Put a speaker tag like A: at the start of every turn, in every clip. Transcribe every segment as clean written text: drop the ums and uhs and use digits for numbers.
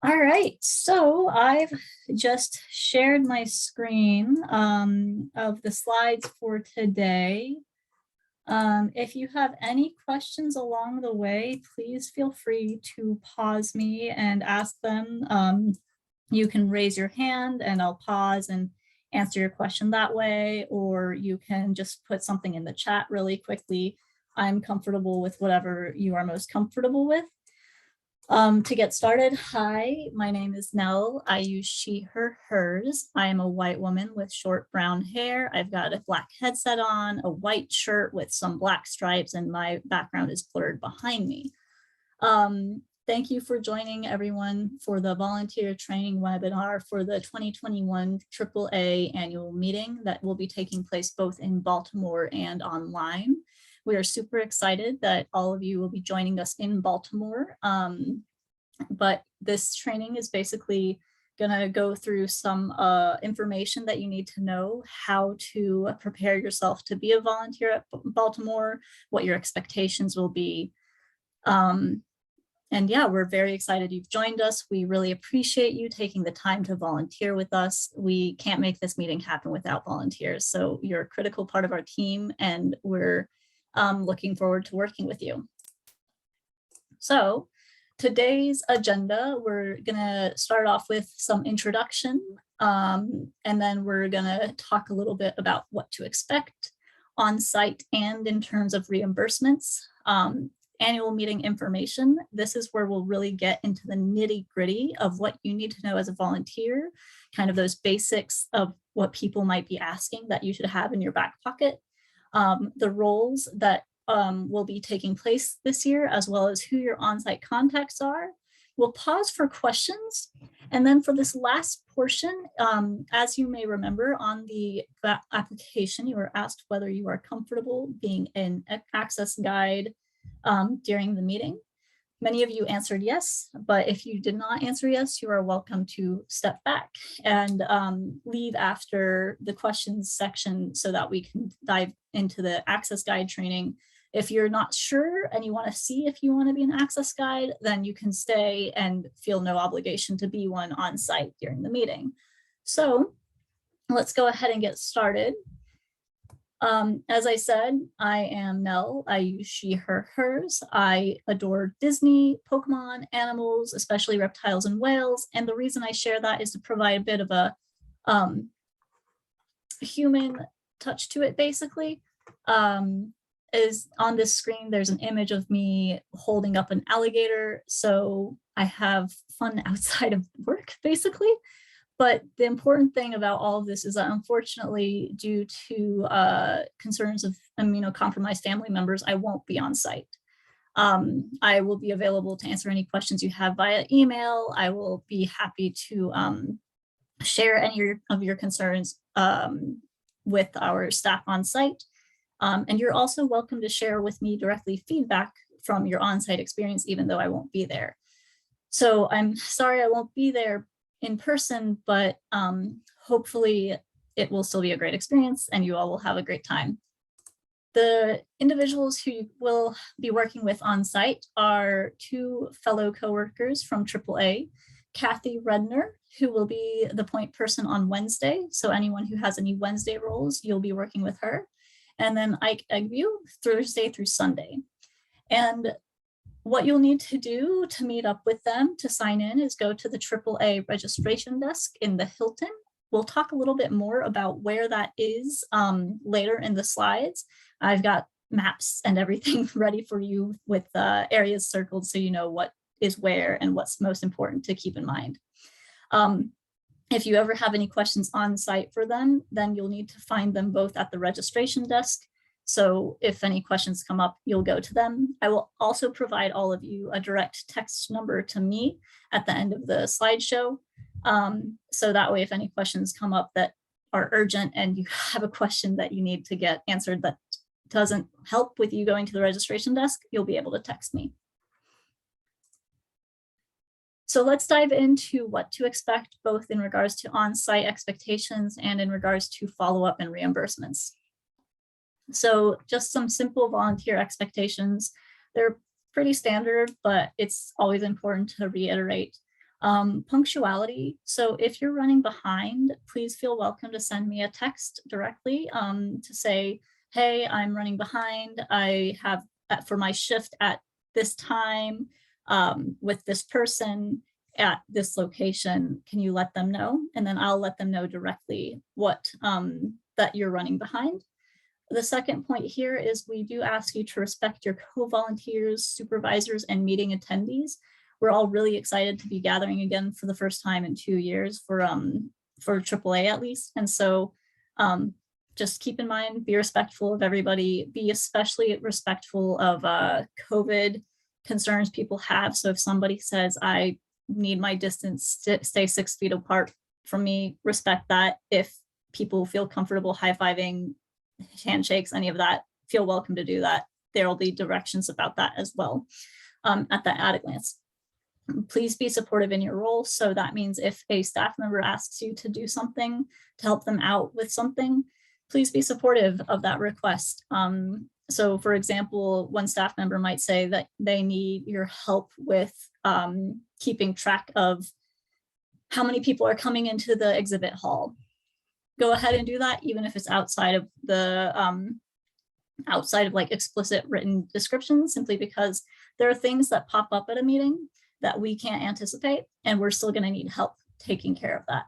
A: All right, so I've just shared my screen of the slides for today. If you have any questions along the way, please feel free to pause me and ask them. You can raise your hand and I'll pause and answer your question that way, or you can just put something in the chat really quickly. I'm comfortable with whatever you are most comfortable with. To get started, hi, my name is Nell. I use she, her, hers. I am a white woman with short brown hair. I've got a black headset on, a white shirt with some black stripes, and my background is blurred behind me. Thank you for joining everyone for the volunteer training webinar for the 2021 AAA annual meeting that will be taking place both in Baltimore and online. We are super excited that all of you will be joining us in Baltimore. But this training is basically going to go through some information that you need to know, how to prepare yourself to be a volunteer at Baltimore, what your expectations will be. And yeah, we're very excited you've joined us. We really appreciate you taking the time to volunteer with us. We can't make this meeting happen without volunteers. So you're a critical part of our team and we're looking forward to working with you. So today's agenda, we're gonna start off with some introduction, and then we're gonna talk a little bit about what to expect on site and in terms of reimbursements. Annual meeting information. This is where we'll really get into the nitty gritty of what you need to know as a volunteer, kind of those basics of what people might be asking that you should have in your back pocket. The roles that will be taking place this year, as well as who your on-site contacts are. We'll pause for questions. And then for this last portion, as you may remember on the application, you were asked whether you are comfortable being an access guide during the meeting. Many of you answered yes, but if you did not answer yes, you are welcome to step back and leave after the questions section so that we can dive into the access guide training. If you're not sure and you want to see if you want to be an access guide, then you can stay and feel no obligation to be one on site during the meeting. So let's go ahead and get started. As I said, I am Nell. I use she, her, hers. I adore Disney, Pokemon, animals, especially reptiles and whales. And the reason I share that is to provide a bit of a human touch to it, basically. Is on this screen, there's an image of me holding up an alligator. So I have fun outside of work, basically. But the important thing about all of this is that unfortunately, due to concerns of immunocompromised family members, I won't be on site. I will be available to answer any questions you have via email. I will be happy to share any of your concerns with our staff on site. And you're also welcome to share with me directly feedback from your on-site experience, even though I won't be there. So I'm sorry I won't be there in person, but hopefully it will still be a great experience and you all will have a great time. The individuals who you will be working with on site are two fellow coworkers from AAA, Kathy Redner, who will be the point person on Wednesday. So anyone who has any Wednesday roles, you'll be working with her. And then Ike Eggview, Thursday through Sunday. And what you'll need to do to meet up with them to sign in is go to the AAA registration desk in the Hilton. We'll talk a little bit more about where that is later in the slides. I've got maps and everything ready for you with areas circled so you know what is where and what's most important to keep in mind. If you ever have any questions on site for them, then you'll need to find them both at the registration desk. So if any questions come up, you'll go to them. I will also provide all of you a direct text number to me at the end of the slideshow. So that way, if any questions come up that are urgent and you have a question that you need to get answered that doesn't help with you going to the registration desk, you'll be able to text me. So let's dive into what to expect, both in regards to on-site expectations and in regards to follow-up and reimbursements. So just some simple volunteer expectations. They're pretty standard, but it's always important to reiterate. Punctuality. So if you're running behind, please feel welcome to send me a text directly to say, hey, I'm running behind. I have for my shift at this time with this person at this location. Can you let them know? And then I'll let them know directly what that you're running behind. The second point here is we do ask you to respect your co-volunteers, supervisors, and meeting attendees. We're all really excited to be gathering again for the first time in 2 years for AAA at least. And so just keep in mind, be respectful of everybody, be especially respectful of COVID concerns people have. So if somebody says, I need my distance to stay 6 feet apart from me, respect that. If people feel comfortable high-fiving, handshakes, any of that, feel welcome to do that. There will be directions about that as well at a glance. Please be supportive in your role. So that means if a staff member asks you to do something to help them out with something, please be supportive of that request. So for example, one staff member might say that they need your help with keeping track of how many people are coming into the exhibit hall. Go ahead and do that, even if it's outside of the like explicit written descriptions, simply because there are things that pop up at a meeting that we can't anticipate, and we're still going to need help taking care of that.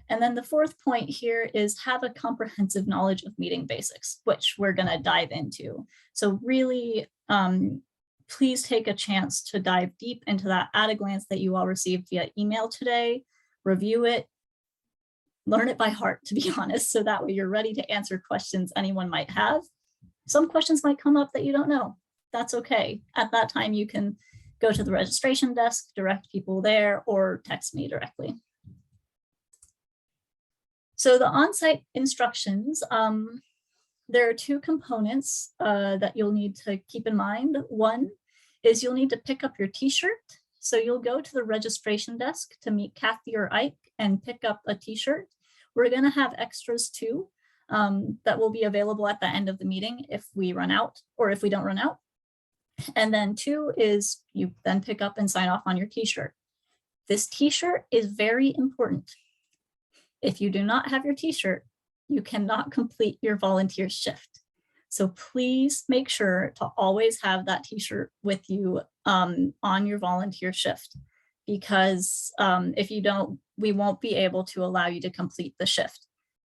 A: And then the fourth point here is have a comprehensive knowledge of meeting basics, which we're going to dive into. So really, please take a chance to dive deep into that at a glance that you all received via email today, review it, learn it by heart, to be honest, so that way you're ready to answer questions anyone might have. Some questions might come up that you don't know. That's okay. At that time, you can go to the registration desk, direct people there, or text me directly. So the on-site instructions, there are 2 components that you'll need to keep in mind. One is you'll need to pick up your t-shirt. So you'll go to the registration desk to meet Kathy or Ike and pick up a t-shirt. We're gonna have extras too that will be available at the end of the meeting if we run out or if we don't run out. And then 2 is you then pick up and sign off on your t-shirt. This t-shirt is very important. If you do not have your t-shirt, you cannot complete your volunteer shift. So please make sure to always have that t-shirt with you on your volunteer shift, because if you don't, we won't be able to allow you to complete the shift.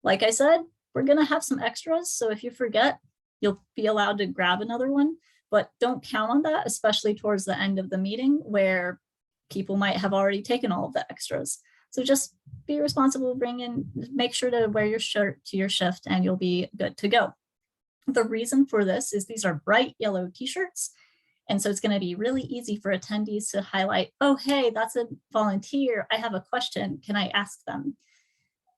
A: Like I said, we're gonna have some extras. So if you forget, you'll be allowed to grab another one, but don't count on that, especially towards the end of the meeting where people might have already taken all of the extras. So just be responsible, make sure to wear your shirt to your shift and you'll be good to go. The reason for this is these are bright yellow t-shirts. And so it's going to be really easy for attendees to highlight, oh, hey, that's a volunteer. I have a question. Can I ask them?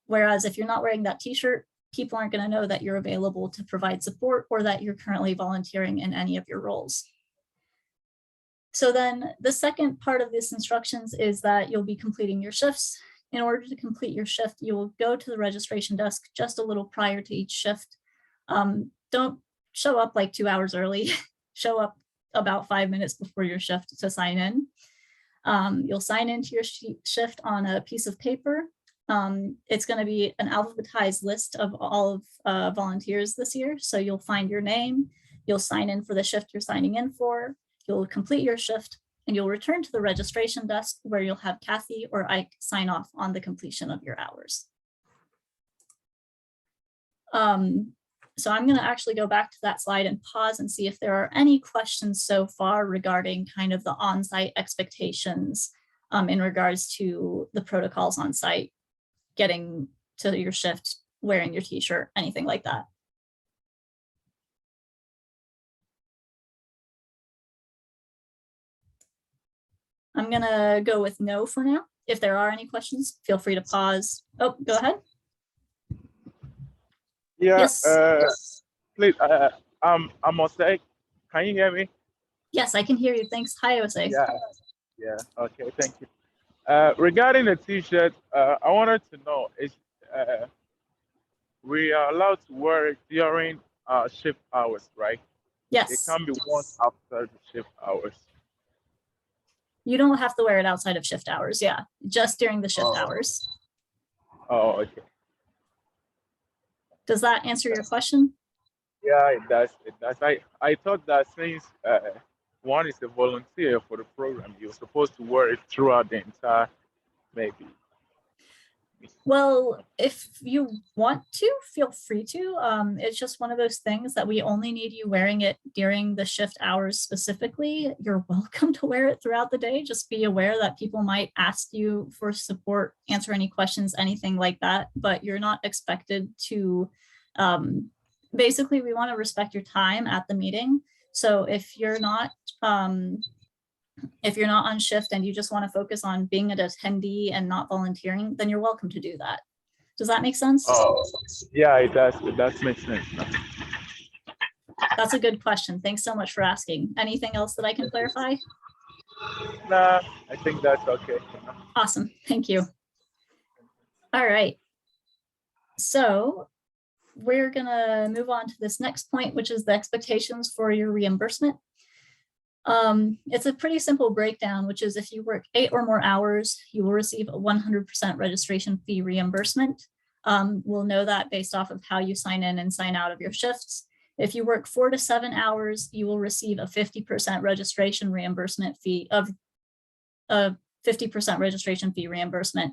A: Whereas if you're not wearing that t-shirt, people aren't going to know that you're available to provide support or that you're currently volunteering in any of your roles. So then the second part of this instructions is that you'll be completing your shifts. In order to complete your shift, you will go to the registration desk just a little prior to each shift. Don't show up like 2 hours early. Show up about 5 minutes before your shift to sign in. You'll sign into your shift on a piece of paper. It's going to be an alphabetized list of all of volunteers this year. So you'll find your name, you'll sign in for the shift you're signing in for, you'll complete your shift, and you'll return to the registration desk where you'll have Kathy or Ike sign off on the completion of your hours. So I'm going to actually go back to that slide and pause and see if there are any questions so far regarding kind of the on-site expectations in regards to the protocols on site, getting to your shift, wearing your t-shirt, anything like that. I'm going to go with no for now. If there are any questions, feel free to pause. Oh, go ahead.
B: Yeah,
A: yes.
B: Please, I'm Osei. Can you hear me?
A: Yes, I can hear you. Thanks. Hi, Osei.
B: Yeah, okay, thank you. Regarding the t-shirt, I wanted to know if we are allowed to wear it during shift hours, right?
A: Yes.
B: It can be worn after the shift hours.
A: You don't have to wear it outside of shift hours. Yeah, just during the shift hours.
B: Oh, okay.
A: Does that answer your question?
B: Yeah, it does. It does. I thought that since one is a volunteer for the program, you're supposed to wear it throughout the entire, maybe.
A: Well, if you want to, feel free to. It's just one of those things that we only need you wearing it during the shift hours specifically. You're welcome to wear it throughout the day. Just be aware that people might ask you for support, answer any questions, anything like that, but you're not expected to. Basically, we want to respect your time at the meeting. So if you're not on shift and you just want to focus on being an attendee and not volunteering, then you're welcome to do that. Does that make sense?
B: Oh, yeah, it does. It does make sense now.
A: That's a good question. Thanks so much for asking. Anything else that I can clarify?
B: Nah, I think that's okay.
A: Awesome. Thank you. All right. So we're going to move on to this next point, which is the expectations for your reimbursement. It's a pretty simple breakdown, which is if you work 8 or more hours, you will receive a 100% registration fee reimbursement. We'll know that based off of how you sign in and sign out of your shifts. If you work 4 to 7 hours, you will receive a 50% registration reimbursement fee of a 50% registration fee reimbursement.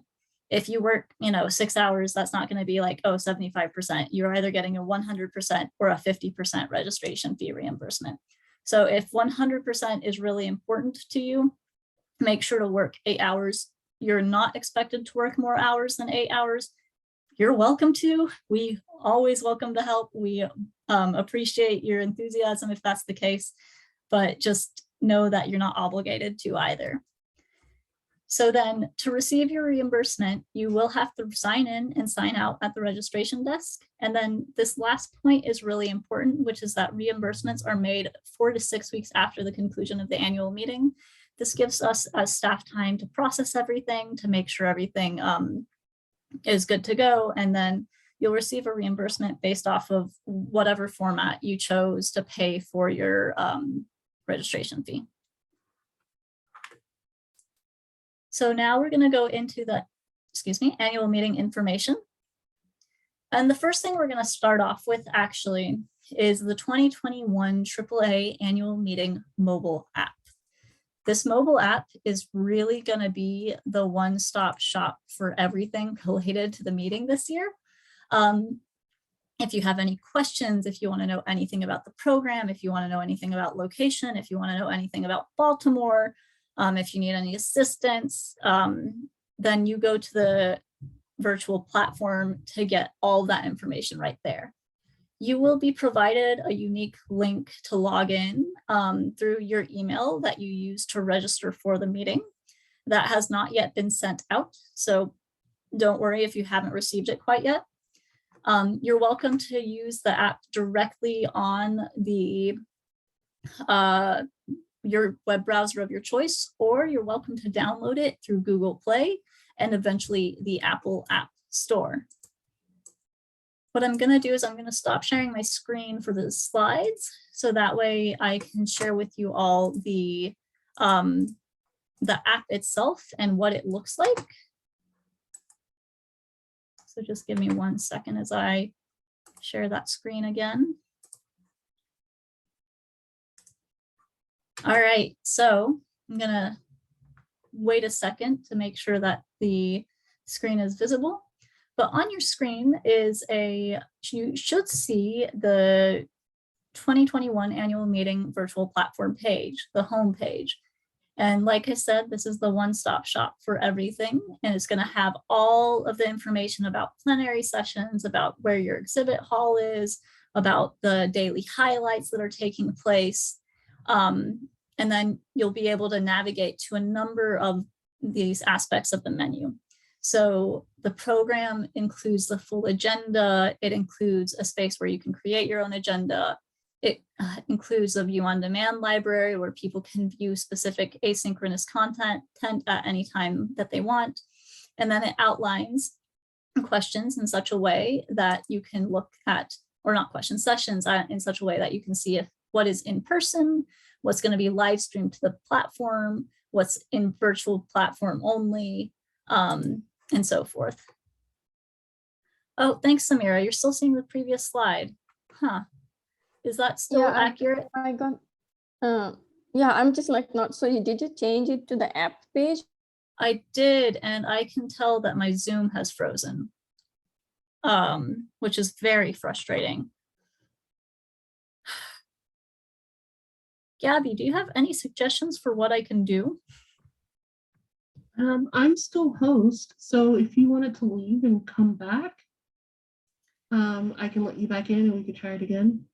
A: If you work, 6 hours, that's not going to be like, 75%. You're either getting a 100% or a 50% registration fee reimbursement. So if 100% is really important to you, make sure to work 8 hours. You're not expected to work more hours than 8 hours. You're welcome to. We always welcome to help. We appreciate your enthusiasm if that's the case, but just know that you're not obligated to either. So then to receive your reimbursement, you will have to sign in and sign out at the registration desk. And then this last point is really important, which is that reimbursements are made 4 to 6 weeks after the conclusion of the annual meeting. This gives us as staff time to process everything, to make sure everything is good to go. And then you'll receive a reimbursement based off of whatever format you chose to pay for your registration fee. So now we're going to go into the, annual meeting information. And the first thing we're going to start off with actually is the 2021 AAA annual meeting mobile app. This mobile app is really going to be the one-stop shop for everything related to the meeting this year. If you have any questions, if you want to know anything about the program, if you want to know anything about location, if you want to know anything about Baltimore, if you need any assistance, then you go to the virtual platform to get all that information right there. You will be provided a unique link to log in through your email that you use to register for the meeting. That has not yet been sent out, so don't worry if you haven't received it quite yet. You're welcome to use the app directly on the your web browser of your choice, or you're welcome to download it through Google Play and eventually the Apple App Store. What I'm going to do is I'm going to stop sharing my screen for the slides, so that way I can share with you all the app itself and what it looks like. So just give me 1 second as I share that screen again. All right, so I'm gonna wait a second to make sure that the screen is visible. But on your screen is you should see the 2021 annual meeting virtual platform page, the home page. And like I said, this is the one-stop shop for everything. And it's gonna have all of the information about plenary sessions, about where your exhibit hall is, about the daily highlights that are taking place. And then you'll be able to navigate to a number of these aspects of the menu. So the program includes the full agenda. It includes a space where you can create your own agenda. It includes a view on demand library where people can view specific asynchronous content at any time that they want. And then it outlines questions in such a way that you can look at, or not questions, sessions in such a way that you can see if what is in person, what's going to be live streamed to the platform, what's in virtual platform only, and so forth. Oh, thanks, Samira. You're still seeing the previous slide. Huh. Is that still accurate?
C: I got, yeah, I'm just like not so did you change it to the app page?
A: I did, and I can tell that my Zoom has frozen, which is very frustrating. Gabby, do you have any suggestions for what I can do?
D: I'm still host, so if you wanted to leave and come back, I can let you back in and we could try it again.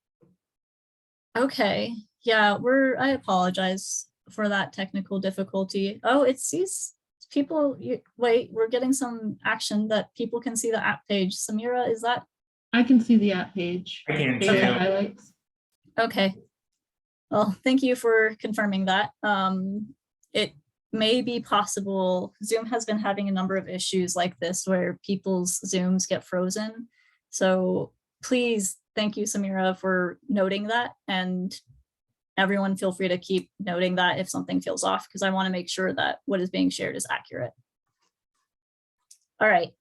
A: Okay, yeah, I apologize for that technical difficulty. Oh, it sees people, wait, we're getting some action that people can see the app page. Samira, is that?
D: I can see the app page.
E: I can
D: Page
E: too.
D: highlights.
A: Okay. Well, thank you for confirming that. It may be possible. Zoom has been having a number of issues like this where people's Zooms get frozen. So please, thank you, Samira, for noting that. And everyone feel free to keep noting that if something feels off, because I want to make sure that what is being shared is accurate. All right.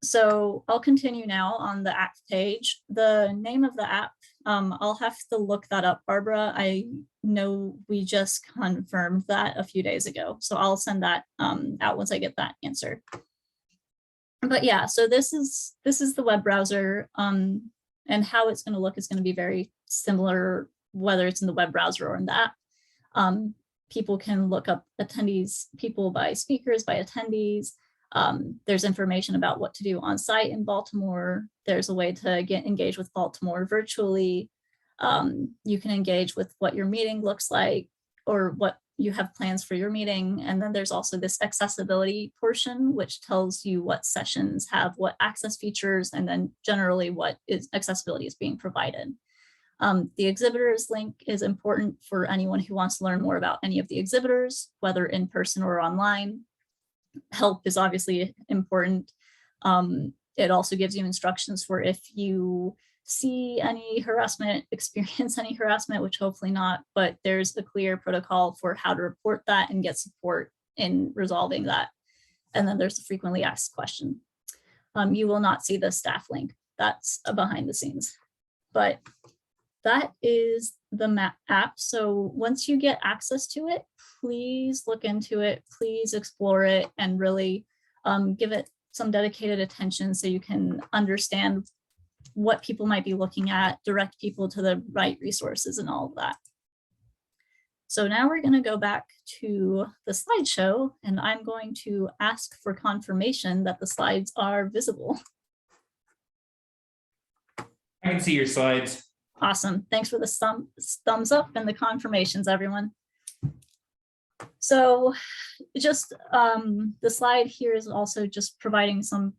A: So I'll continue now on the app page. The name of the app, I'll have to look that up, Barbara. I know we just confirmed that a few days ago, so I'll send that out once I get that answer. But yeah, so this is the web browser, and how it's going to look is going to be very similar, whether it's in the web browser or in the app. People can look up attendees, people by speakers, by attendees. There's information about what to do on site in Baltimore. There's a way to engage with Baltimore virtually. You can engage with what your meeting looks like or what you have plans for your meeting. And then there's also this accessibility portion, which tells you what sessions have what access features, and then generally what accessibility is being provided. The exhibitors link is important for anyone who wants to learn more about any of the exhibitors, whether in person or online. Help is obviously important. It also gives you instructions for if you see any harassment, experience any harassment, which hopefully not, but there's a clear protocol for how to report that and get support in resolving that. And then there's the frequently asked question. You will not see the staff link. That's behind the scenes, but that is the map app. So once you get access to it, please look into it, please explore it, and really give it some dedicated attention so you can understand what people might be looking at, direct people to the right resources and all of that. So now we're going to go back to the slideshow, and I'm going to ask for confirmation that the slides are visible.
E: I can see your slides.
A: Awesome. Thanks for the thumbs up and the confirmations, everyone. So just the slide here is also just providing some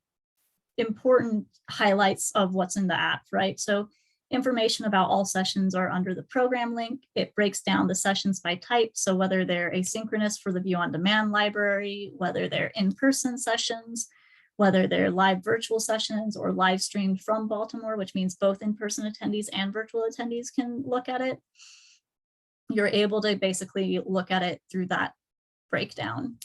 A: important highlights of what's in the app, right? So information about all sessions are under the program link. It breaks down the sessions by type. So whether they're asynchronous for the view on demand library, whether they're in-person sessions, whether they're live virtual sessions or live streamed from Baltimore, which means both in-person attendees and virtual attendees can look at it. You're able to basically look at it through that breakdown.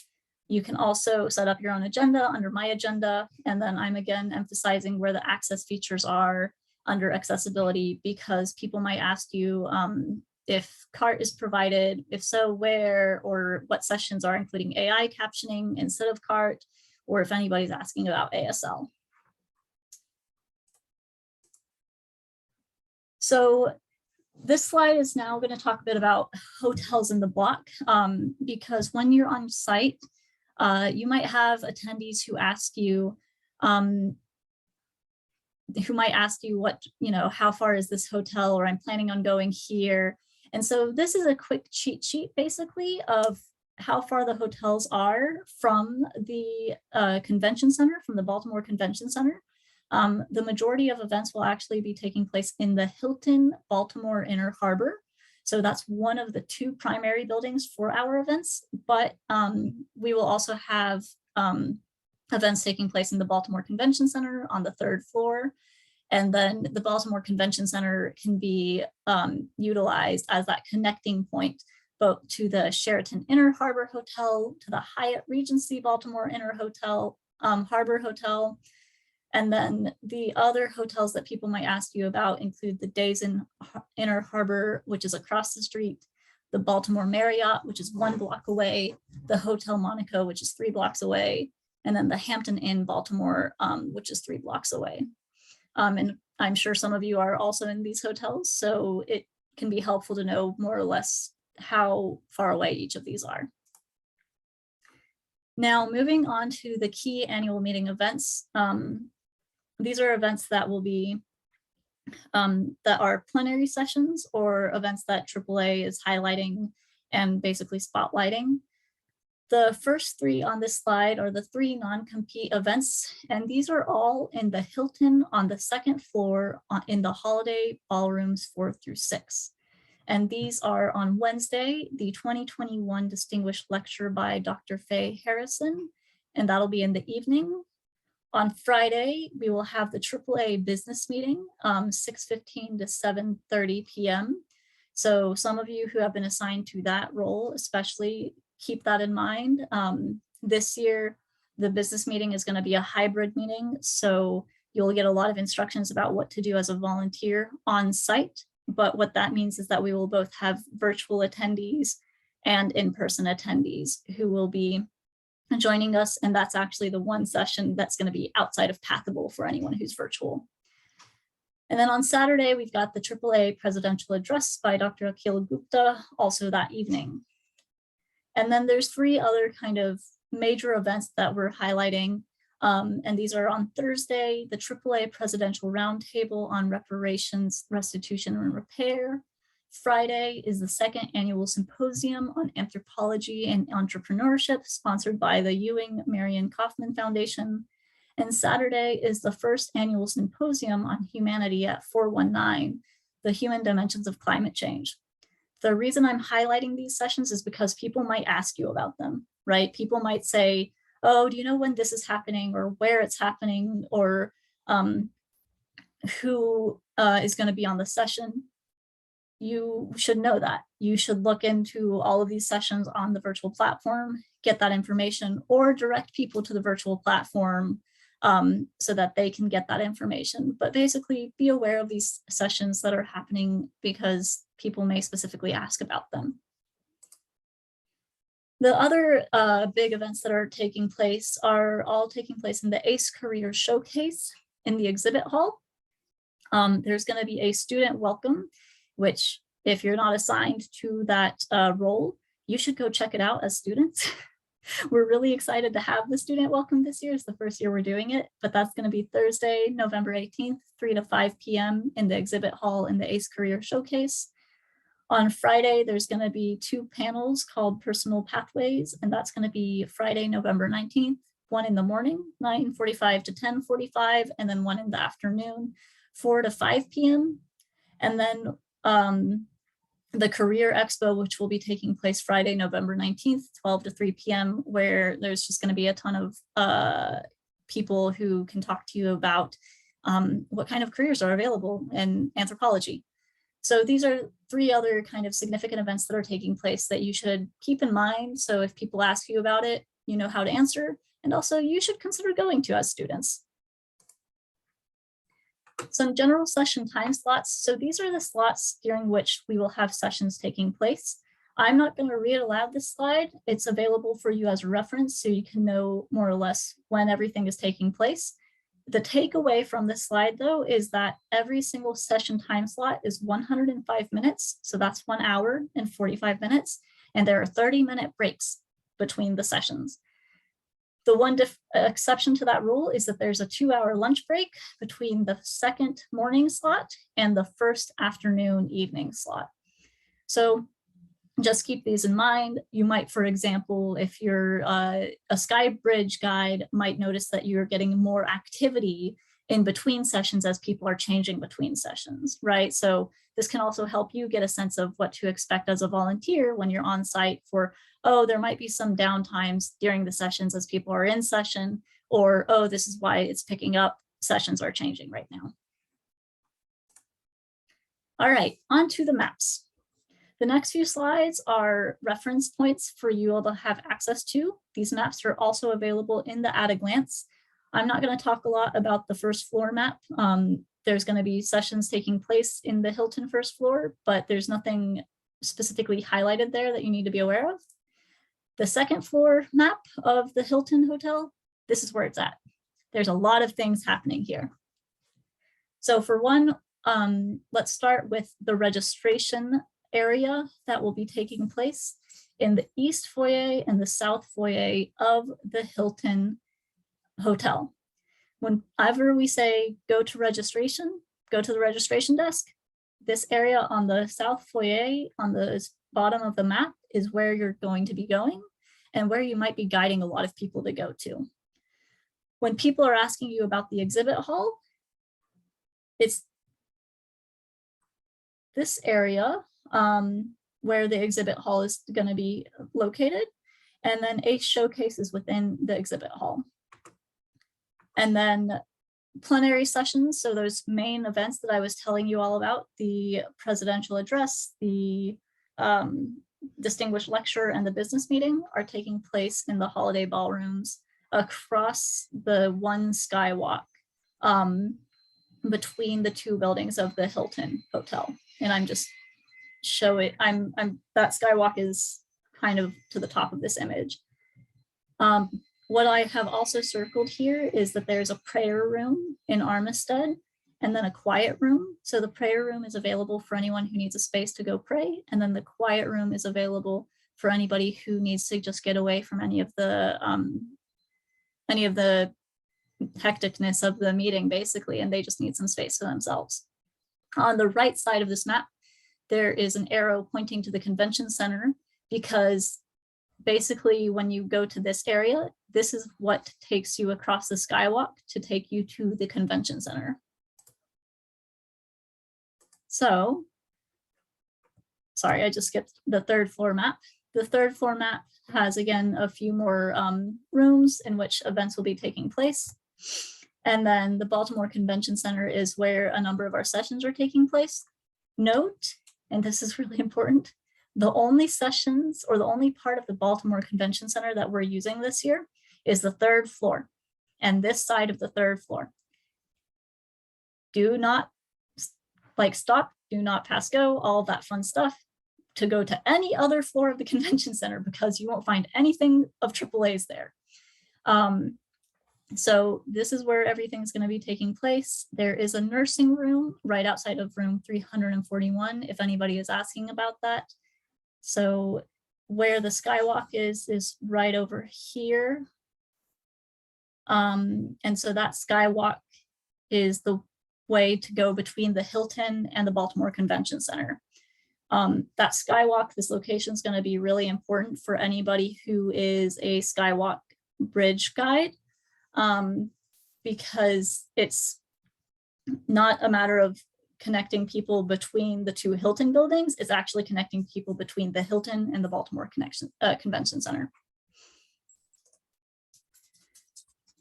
A: You can also set up your own agenda under My Agenda, and then I'm again emphasizing where the access features are under accessibility, because people might ask you if CART is provided, if so, where, or what sessions are including AI captioning instead of CART, or if anybody's asking about ASL. So this slide is now going to talk a bit about hotels in the block, because when you're on site, you might have attendees who ask you, what, how far is this hotel, or I'm planning on going here. And so this is a quick cheat sheet basically of how far the hotels are from the convention center, from the Baltimore Convention Center. The majority of events will actually be taking place in the Hilton Baltimore Inner Harbor. So that's one of the two primary buildings for our events, but we will also have events taking place in the Baltimore Convention Center on the 3rd floor. And then the Baltimore Convention Center can be utilized as that connecting point both to the Sheraton Inner Harbor Hotel, to the Hyatt Regency Baltimore Inner Hotel, Harbor Hotel. And then the other hotels that people might ask you about include the Days Inn Inner Harbor, which is across the street, the Baltimore Marriott, which is 1 block away, the Hotel Monaco, which is 3 blocks away, and then the Hampton Inn Baltimore, which is 3 blocks away. And I'm sure some of you are also in these hotels, so it can be helpful to know more or less how far away each of these are. Now, moving on to the key annual meeting events. These are events that will be that are plenary sessions or events that AAA is highlighting and basically spotlighting. The first 3 on this slide are the 3 non-compete events, and these are all in the Hilton on the 2nd floor in the Holiday Ballrooms 4 through 6. And these are on Wednesday, the 2021 Distinguished Lecture by Dr. Faye Harrison, and that'll be in the evening. On Friday, we will have the AAA business meeting, 6:15 to 7:30 p.m. So some of you who have been assigned to that role, especially keep that in mind. This year, the business meeting is going to be a hybrid meeting, so you'll get a lot of instructions about what to do as a volunteer on site. But what that means is that we will both have virtual attendees and in-person attendees who will be joining us, and that's actually the one session that's going to be outside of Pathable for anyone who's virtual. And then on Saturday, we've got the AAA presidential address by Dr. Akhil Gupta, also that evening. And then there's 3 other kind of major events that we're highlighting, and these are on Thursday, the AAA presidential roundtable on reparations, restitution, and repair. Friday is the 2nd annual symposium on anthropology and entrepreneurship, sponsored by the Ewing Marion Kauffman Foundation. And Saturday is the 1st annual symposium on humanity at 419, the human dimensions of climate change. The reason I'm highlighting these sessions is because people might ask you about them, right? People might say, oh, do you know when this is happening or where it's happening, or who is going to be on the session? You should know that. You should look into all of these sessions on the virtual platform, get that information, or direct people to the virtual platform so that they can get that information. But basically be aware of these sessions that are happening because people may specifically ask about them. The other big events that are taking place are all taking place in the ACE Career Showcase in the exhibit hall. There's going to be a student welcome, which if you're not assigned to that role, you should go check it out as students. We're really excited to have the student welcome this year. It's the first year we're doing it, but that's going to be Thursday, November 18th, 3 to 5 p.m. in the exhibit hall in the ACE Career Showcase. On Friday, there's going to be 2 panels called Personal Pathways, and that's going to be Friday, November 19th, one in the morning, 9:45 to 10:45, and then one in the afternoon, 4 to 5 p.m. And then the Career Expo, which will be taking place Friday, November 19th, 12 to 3 p.m., where there's just going to be a ton of people who can talk to you about what kind of careers are available in anthropology. So these are 3 other kind of significant events that are taking place that you should keep in mind. So if people ask you about it, you know how to answer, and also you should consider going to as students. Some general session time slots. So these are the slots during which we will have sessions taking place. I'm not going to read aloud this slide. It's available for you as a reference so you can know more or less when everything is taking place. The takeaway from this slide, though, is that every single session time slot is 105 minutes. So that's 1 hour and 45 minutes. And there are 30-minute breaks between the sessions. The one exception to that rule is that there's a 2-hour lunch break between the 2nd morning slot and the 1st afternoon evening slot. So just keep these in mind. You might, for example, if you're a SkyBridge guide, might notice that you're getting more activity in between sessions as people are changing between sessions, right? So this can also help you get a sense of what to expect as a volunteer when you're on site for, oh, there might be some downtimes during the sessions as people are in session, or, oh, this is why it's picking up, sessions are changing right now. All right, on to the maps. The next few slides are reference points for you all to have access to. These maps are also available in the at a glance. I'm not going to talk a lot about the first floor map. There's going to be sessions taking place in the Hilton first floor, but there's nothing specifically highlighted there that you need to be aware of. The second floor map of the Hilton Hotel, this is where it's at. There's a lot of things happening here. So for one, let's start with the registration area that will be taking place in the east foyer and the south foyer of the Hilton Hotel. Whenever we say go to registration, go to the registration desk, this area on the south foyer on the bottom of the map is where you're going to be going and where you might be guiding a lot of people to go to. When people are asking you about the exhibit hall, it's this area where the exhibit hall is going to be located, and then ACE showcases within the exhibit hall. And then plenary sessions, so those main events that I was telling you all about, the presidential address, the distinguished lecture, and the business meeting are taking place in the holiday ballrooms across the one skywalk between the two buildings of the Hilton Hotel. And I'm just showing, that skywalk is kind of to the top of this image. What I have also circled here is that there's a prayer room in Armistead and then a quiet room. So the prayer room is available for anyone who needs a space to go pray. And then the quiet room is available for anybody who needs to just get away from any of the hecticness of the meeting, basically, and they just need some space for themselves. On the right side of this map, there is an arrow pointing to the convention center, because basically when you go to this area, this is what takes you across the skywalk to take you to the convention center. So, sorry, I just skipped the third floor map. The third floor map has, again, a few more rooms in which events will be taking place. And then the Baltimore Convention Center is where a number of our sessions are taking place. Note, and this is really important, the only sessions or the only part of the Baltimore Convention Center that we're using this year is the third floor and this side of the third floor. Do not stop, do not pass go, all of that fun stuff to go to any other floor of the convention center, because you won't find anything of AAA's there. So this is where everything's going to be taking place. There is a nursing room right outside of room 341, if anybody is asking about that. So where the skywalk is right over here. And so that skywalk is the way to go between the Hilton and the Baltimore Convention Center. That skywalk, this location is going to be really important for anybody who is a skywalk bridge guide, because it's not a matter of connecting people between the two Hilton buildings, it's actually connecting people between the Hilton and the Baltimore Convention Center.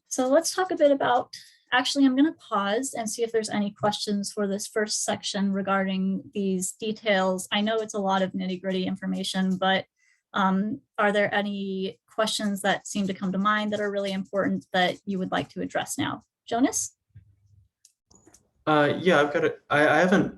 A: So let's talk a bit about, actually, I'm going to pause and see if there's any questions for this first section regarding these details. I know it's a lot of nitty-gritty information, but are there any questions that seem to come to mind that are really important that you would like to address now? Jonas?
F: Yeah, I've got it. I haven't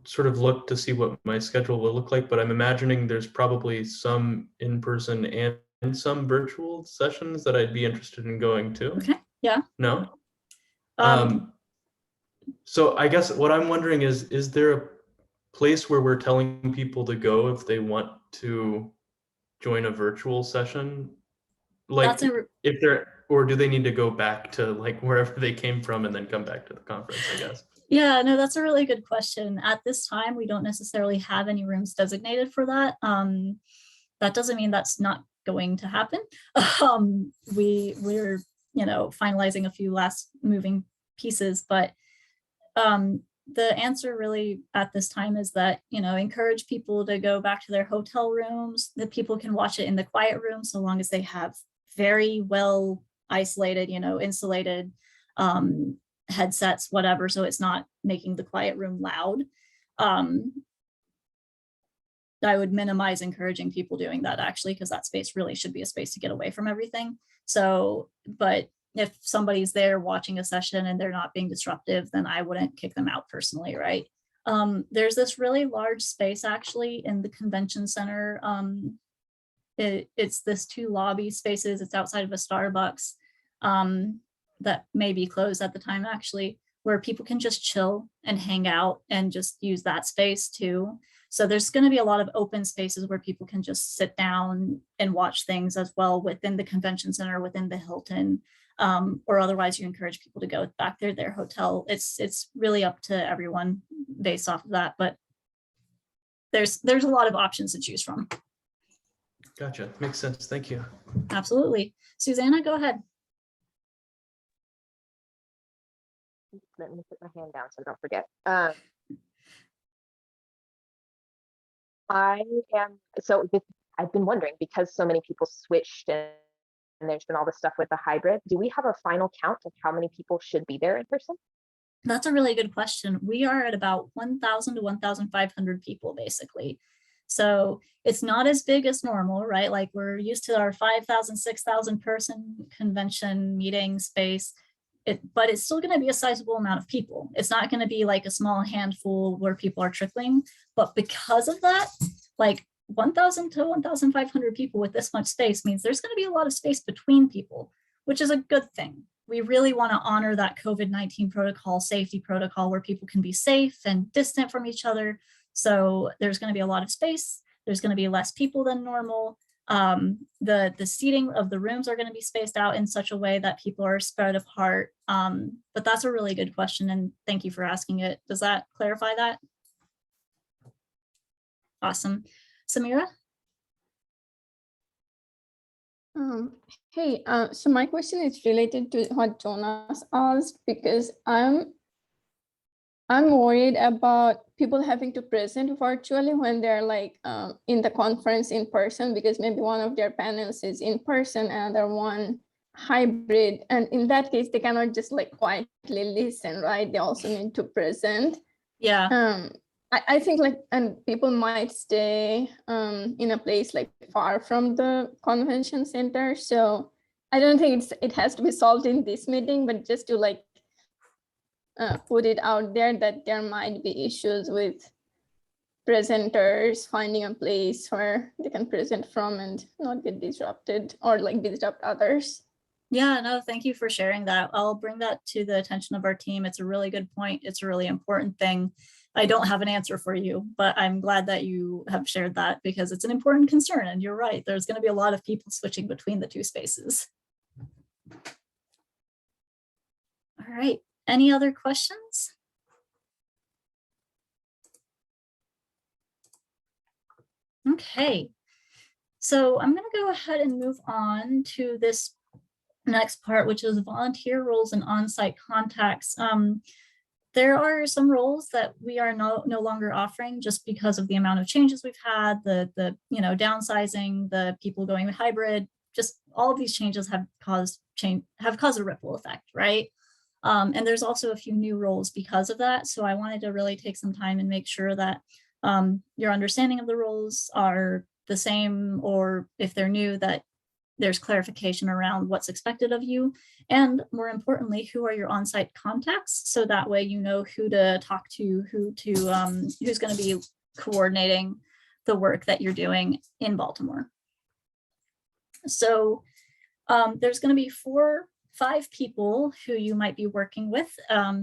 F: sort of looked to see what my schedule will look like, but I'm imagining there's probably some in-person and some virtual sessions that I'd be interested in going to.
A: Okay, yeah.
F: No? So I guess what I'm wondering is there a place where we're telling people to go if they want to join a virtual session? Like if they're, or do they need to go back to like wherever they came from and then come back to the conference, I guess?
A: Yeah, no, that's a really good question. At this time, we don't necessarily have any rooms designated for that. That doesn't mean that's not going to happen. We're finalizing a few last moving pieces, but the answer really at this time is that, encourage people to go back to their hotel rooms, that people can watch it in the quiet room so long as they have very well isolated, insulated headsets, whatever, so it's not making the quiet room loud. I would minimize encouraging people doing that actually, because that space really should be a space to get away from everything. So, but if somebody's there watching a session and they're not being disruptive, then I wouldn't kick them out personally, right? There's this really large space actually in the convention center. It's this 2 lobby spaces. It's outside of a Starbucks that may be closed at the time actually, where people can just chill and hang out and just use that space too. So there's going to be a lot of open spaces where people can just sit down and watch things as well within the convention center, within the Hilton, or otherwise you encourage people to go back there, their hotel. It's really up to everyone based off of that, but there's a lot of options to choose from.
F: Gotcha. Makes sense. Thank you.
A: Absolutely. Susanna, go ahead.
G: Let me put my hand down so I don't forget. I've been wondering, because so many people switched and there's been all this stuff with the hybrid, do we have a final count of how many people should be there in person?
A: That's a really good question. We are at about 1,000 to 1,500 people basically. So it's not as big as normal, right? Like we're used to our 5,000, 6,000 person convention meeting space. But it's still going to be a sizable amount of people. It's not going to be like a small handful where people are trickling. But because of that, like 1,000 to 1,500 people with this much space means there's going to be a lot of space between people, which is a good thing. We really want to honor that COVID-19 protocol, safety protocol, where people can be safe and distant from each other. So there's going to be a lot of space. There's going to be less people than normal. The seating of the rooms are going to be spaced out in such a way that people are spread apart. But that's a really good question, and thank you for asking it. Does that clarify that? Awesome. Samira?
C: Hey, so my question is related to what Jonas asked, because I'm worried about people having to present virtually when they're like in the conference in person, because maybe one of their panels is in person and another one hybrid. And in that case, they cannot just like quietly listen, right? They also need to present.
A: Yeah.
C: I think like, and people might stay in a place like far from the convention center. So I don't think it has to be solved in this meeting, but just to like put it out there that there might be issues with presenters finding a place where they can present from and not get disrupted or like disrupt others.
A: Yeah, no, thank you for sharing that. I'll bring that to the attention of our team. It's a really good point. It's a really important thing. I don't have an answer for you, but I'm glad that you have shared that because it's an important concern. And you're right, there's going to be a lot of people switching between the 2 spaces. All right, any other questions? Okay, so I'm going to go ahead and move on to this next part, which is volunteer roles and on-site contacts. There are some roles that we are no longer offering just because of the amount of changes we've had, the downsizing, the people going hybrid, just all of these changes have caused a ripple effect, right? And there's also a few new roles because of that. So I wanted to really take some time and make sure that your understanding of the roles are the same, or if they're new, that there's clarification around what's expected of you. And more importantly, who are your on-site contacts? So that way you know who to talk to, who's going to be coordinating the work that you're doing in Baltimore. So there's going to be 5 people who you might be working with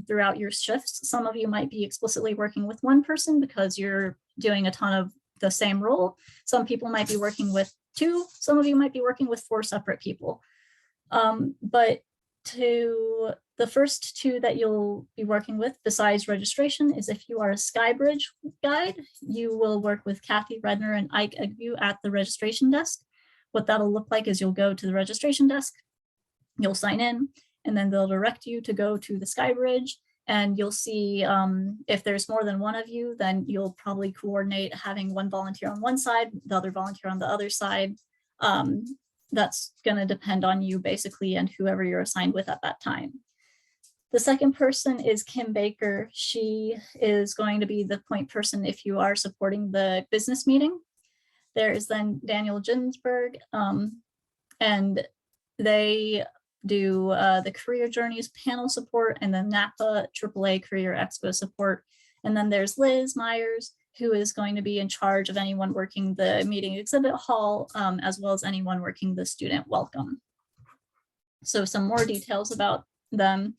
A: throughout your shifts. Some of you might be explicitly working with one person because you're doing a ton of the same role. Some people might be working with 2. Some of you might be working with 4 separate people. But to the first 2 that you'll be working with besides registration is if you are a Skybridge guide, you will work with Kathy Redner and Ike Egbu at the registration desk. What that'll look like is you'll go to the registration desk, you'll sign in, and then they'll direct you to go to the Skybridge, and you'll see if there's more than one of you, then you'll probably coordinate having one volunteer on one side, the other volunteer on the other side. That's going to depend on you basically and whoever you're assigned with at that time. The second person is Kim Baker. She is going to be the point person if you are supporting the business meeting. There is then Daniel Ginsberg, and they do the Career Journeys panel support and the Napa AAA Career Expo support. And then there's Liz Myers, who is going to be in charge of anyone working the meeting exhibit hall, as well as anyone working the student welcome. So some more details about them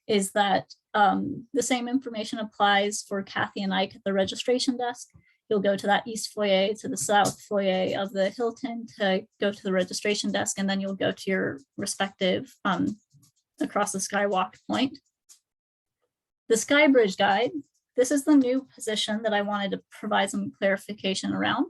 A: is that the same information applies for Kathy and Ike at the registration desk. You'll go to that east foyer to the south foyer of the Hilton to go to the registration desk, and then you'll go to your respective across the skywalk point. The Skybridge Guide, this is the new position that I wanted to provide some clarification around.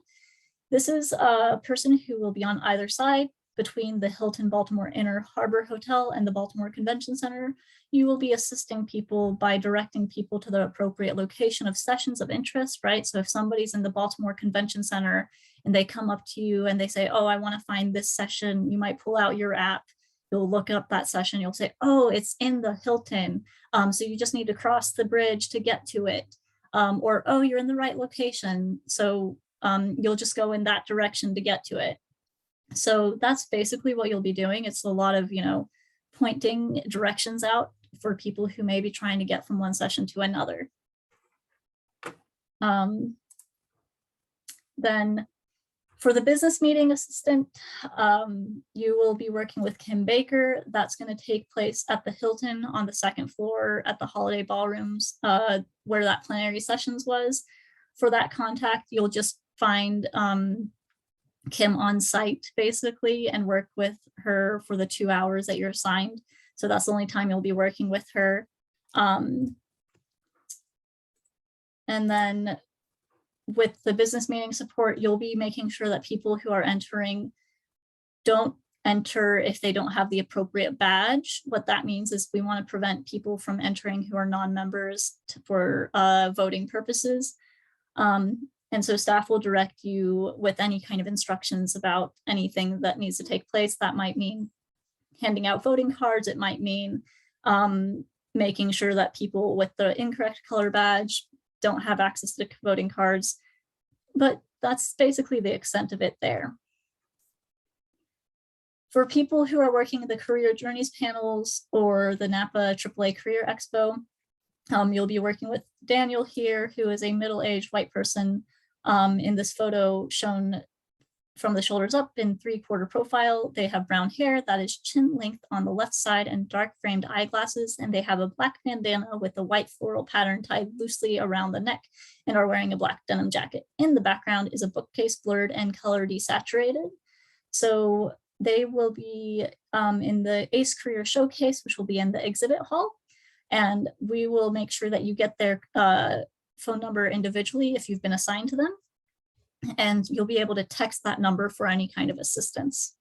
A: This is a person who will be on either side between the Hilton Baltimore Inner Harbor Hotel and the Baltimore Convention Center. You will be assisting people by directing people to the appropriate location of sessions of interest, right? So if somebody's in the Baltimore Convention Center and they come up to you and they say, oh, I want to find this session, you might pull out your app, you'll look up that session, you'll say, oh, it's in the Hilton. So you just need to cross the bridge to get to it. Or, oh, you're in the right location. So you'll just go in that direction to get to it. So that's basically what you'll be doing. It's a lot of, pointing directions out for people who may be trying to get from one session to another. Then for the business meeting assistant, you will be working with Kim Baker. That's going to take place at the Hilton on the second floor at the Holiday Ballrooms, where that plenary sessions was. For that contact, you'll just find Kim on site basically and work with her for the 2 hours that you're assigned. So that's the only time you'll be working with her. And then with the business meeting support, you'll be making sure that people who are entering don't enter if they don't have the appropriate badge. What that means is we want to prevent people from entering who are non-members for voting purposes. And so staff will direct you with any kind of instructions about anything that needs to take place. That might mean handing out voting cards. It might mean making sure that people with the incorrect color badge don't have access to voting cards. But that's basically the extent of it there. For people who are working in the Career Journeys panels or the Napa AAA Career Expo, you'll be working with Daniel here, who is a middle-aged white person in this photo shown from the shoulders up in 3/4 profile. They have brown hair that is chin length on the left side and dark framed eyeglasses, and they have a black bandana with a white floral pattern tied loosely around the neck and are wearing a black denim jacket. In the background is a bookcase blurred and color desaturated. So they will be in the ACE Career Showcase, which will be in the exhibit hall. And we will make sure that you get their phone number individually if you've been assigned to them. And you'll be able to text that number for any kind of assistance.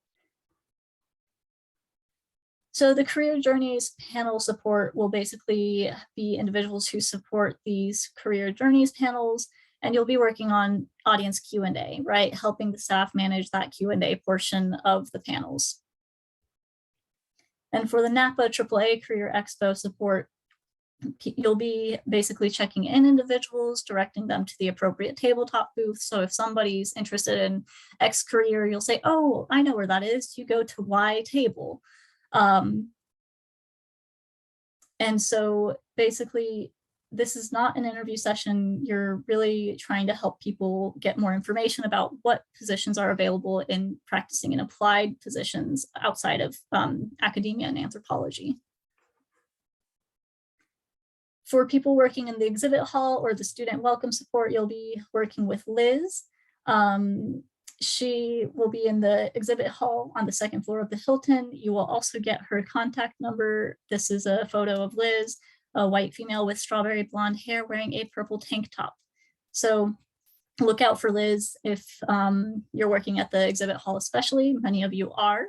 A: So the Career Journeys panel support will basically be individuals who support these Career Journeys panels, and you'll be working on audience Q&A, right? Helping the staff manage that Q&A portion of the panels. And for the Napa AAA Career Expo support, you'll be basically checking in individuals, directing them to the appropriate tabletop booth. So if somebody's interested in X career, you'll say, oh, I know where that is. You go to Y table. And so basically, this is not an interview session. You're really trying to help people get more information about what positions are available in practicing in applied positions outside of academia and anthropology. For people working in the exhibit hall or the student welcome support, you'll be working with Liz. She will be in the exhibit hall on the second floor of the Hilton. You will also get her contact number. This is a photo of Liz, a white female with strawberry blonde hair wearing a purple tank top. So look out for Liz if you're working at the exhibit hall, especially. Many of you are.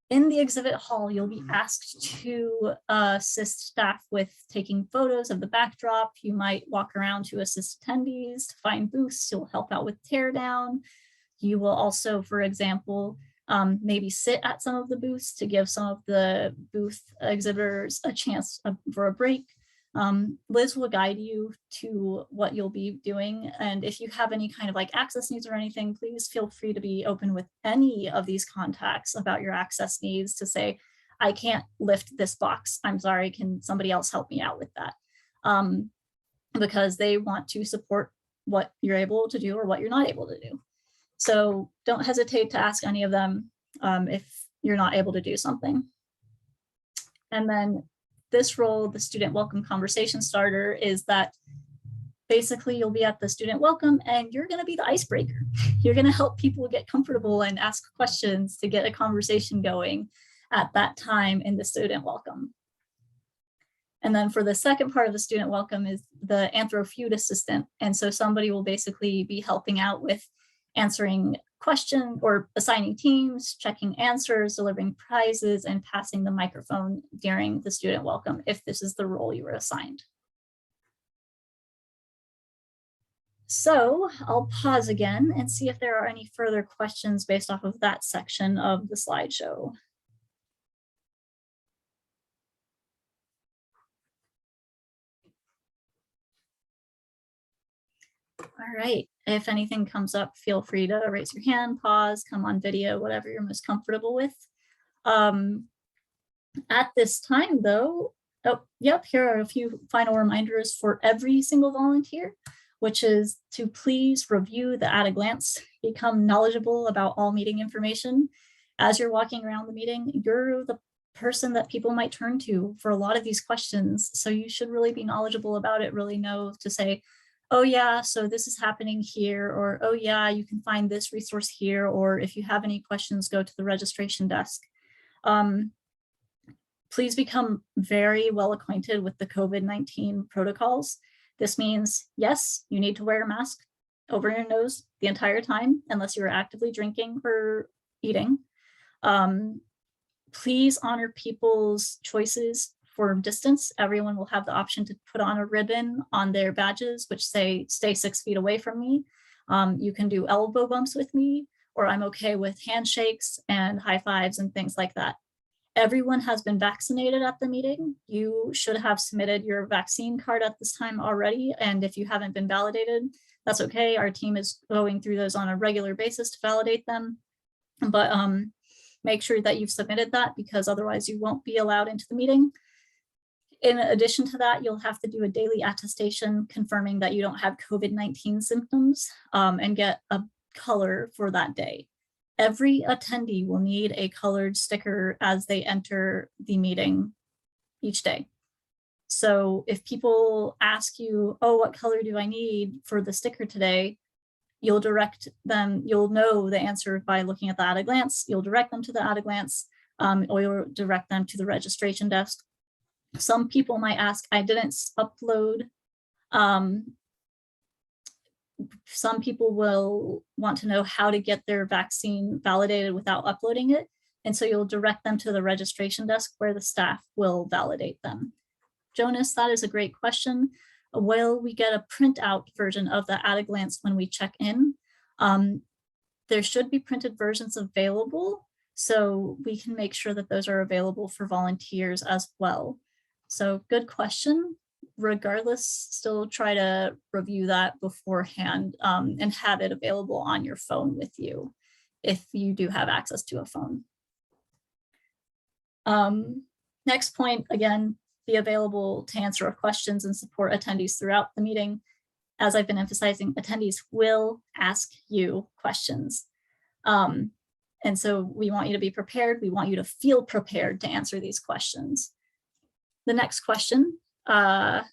A: In the exhibit hall, you'll be asked to assist staff with taking photos of the backdrop. You might walk around to assist attendees to find booths. You'll help out with teardown. You will also, for example, maybe sit at some of the booths to give some of the booth exhibitors a chance for a break. Liz will guide you to what you'll be doing. And if you have any kind of like access needs or anything, please feel free to be open with any of these contacts about your access needs to say, I can't lift this box. I'm sorry, can somebody else help me out with that? Because they want to support what you're able to do or what you're not able to do. So don't hesitate to ask any of them if you're not able to do something. And then this role, the student welcome conversation starter, is that basically you'll be at the student welcome and you're going to be the icebreaker. You're going to help people get comfortable and ask questions to get a conversation going at that time in the student welcome. And then for the second part of the student welcome is the AnthroFeud assistant. And so somebody will basically be helping out with answering questions or assigning teams, checking answers, delivering prizes, and passing the microphone during the student welcome if this is the role you were assigned. So I'll pause again and see if there are any further questions based off of that section of the slideshow. All right, if anything comes up, feel free to raise your hand, pause, come on video, whatever you're most comfortable with. At this time though, oh, yep, here are a few final reminders for every single volunteer, which is to please review the at a glance, become knowledgeable about all meeting information. As you're walking around the meeting, you're the person that people might turn to for a lot of these questions. So you should really be knowledgeable about it, really know to say, oh yeah, so this is happening here, or oh yeah, you can find this resource here, or if you have any questions, go to the registration desk. Please become very well acquainted with the COVID-19 protocols. This means, yes, you need to wear a mask over your nose the entire time, unless you're actively drinking or eating. Please honor people's choices for distance. Everyone will have the option to put on a ribbon on their badges, which say, stay 6 feet away from me. You can do elbow bumps with me, or I'm okay with handshakes and high fives and things like that. Everyone has been vaccinated at the meeting. You should have submitted your vaccine card at this time already. And if you haven't been validated, that's okay. Our team is going through those on a regular basis to validate them. But make sure that you've submitted that, because otherwise you won't be allowed into the meeting. In addition to that, you'll have to do a daily attestation confirming that you don't have COVID-19 symptoms and get a color for that day. Every attendee will need a colored sticker as they enter the meeting each day. So if people ask you, oh, what color do I need for the sticker today? You'll direct them, you'll know the answer by looking at the at a glance. You'll direct them to the at a glance, or you'll direct them to the registration desk. Some people might ask, I didn't upload. Some people will want to know how to get their vaccine validated without uploading it. And so you'll direct them to the registration desk where the staff will validate them. Jonas, that is a great question. Will we get a printout version of the at a glance when we check in? There should be printed versions available, so we can make sure that those are available for volunteers as well. So good question. Regardless, still try to review that beforehand and have it available on your phone with you if you do have access to a phone. Next point, again, be available to answer questions and support attendees throughout the meeting. As I've been emphasizing, attendees will ask you questions. And so we want you to be prepared. We want you to feel prepared to answer these questions. The next question, your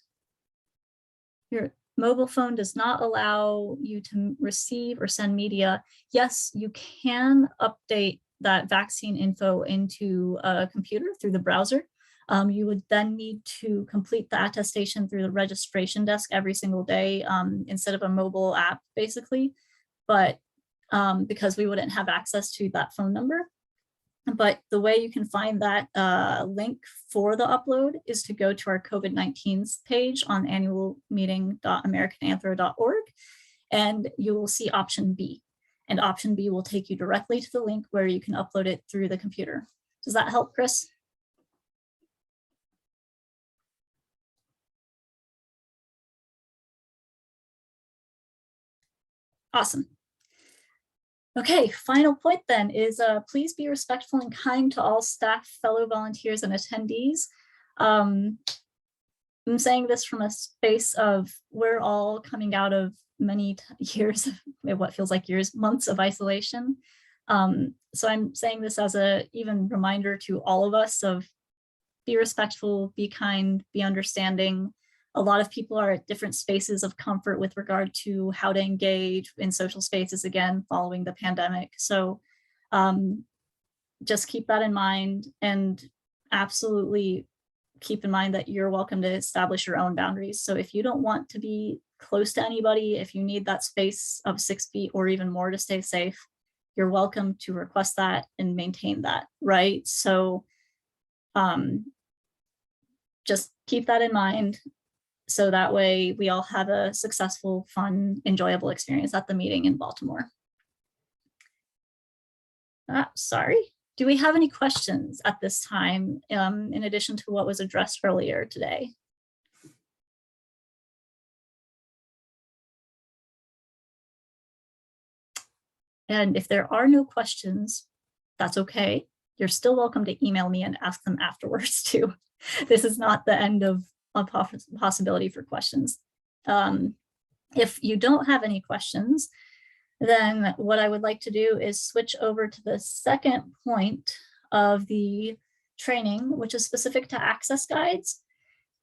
A: mobile phone does not allow you to receive or send media. Yes, you can update that vaccine info into a computer through the browser. You would then need to complete the attestation through the registration desk every single day instead of a mobile app, basically. But because we wouldn't have access to that phone number. But the way you can find that link for the upload is to go to our COVID-19 page on annualmeeting.americananthro.org, and you will see option B. and option B will take you directly to the link where you can upload it through the computer. Does that help, Chris? Awesome. Okay, final point then is please be respectful and kind to all staff, fellow volunteers, and attendees. I'm saying this from a space of we're all coming out of many years, what feels like years, months of isolation. So I'm saying this as a even reminder to all of us of be respectful, be kind, be understanding. A lot of people are at different spaces of comfort with regard to how to engage in social spaces again following the pandemic. So just keep that in mind, and absolutely keep in mind that you're welcome to establish your own boundaries. So if you don't want to be close to anybody, if you need that space of 6 feet or even more to stay safe, you're welcome to request that and maintain that, right? So just keep that in mind. So that way we all have a successful, fun, enjoyable experience at the meeting in Baltimore. Sorry, do we have any questions at this time in addition to what was addressed earlier today? And if there are no questions, that's okay. You're still welcome to email me and ask them afterwards too. This is not the end of a possibility for questions. If you don't have any questions, then what I would like to do is switch over to the second point of the training, which is specific to access guides.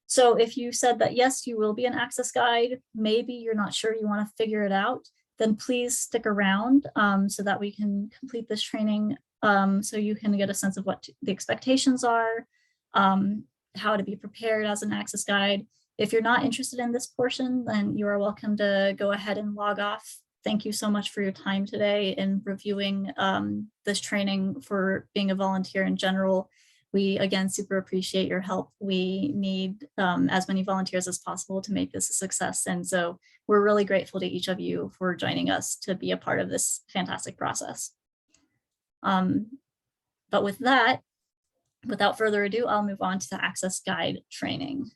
A: So if you said that, yes, you will be an access guide, maybe you're not sure you want to figure it out, then please stick around so that we can complete this training so you can get a sense of what the expectations are, how to be prepared as an access guide. If you're not interested in this portion, then you are welcome to go ahead and log off. Thank you so much for your time today in reviewing this training, for being a volunteer in general. We, again, super appreciate your help. We need as many volunteers as possible to make this a success. And so we're really grateful to each of you for joining us to be a part of this fantastic process. But with that, without further ado, I'll move on to the access guide training.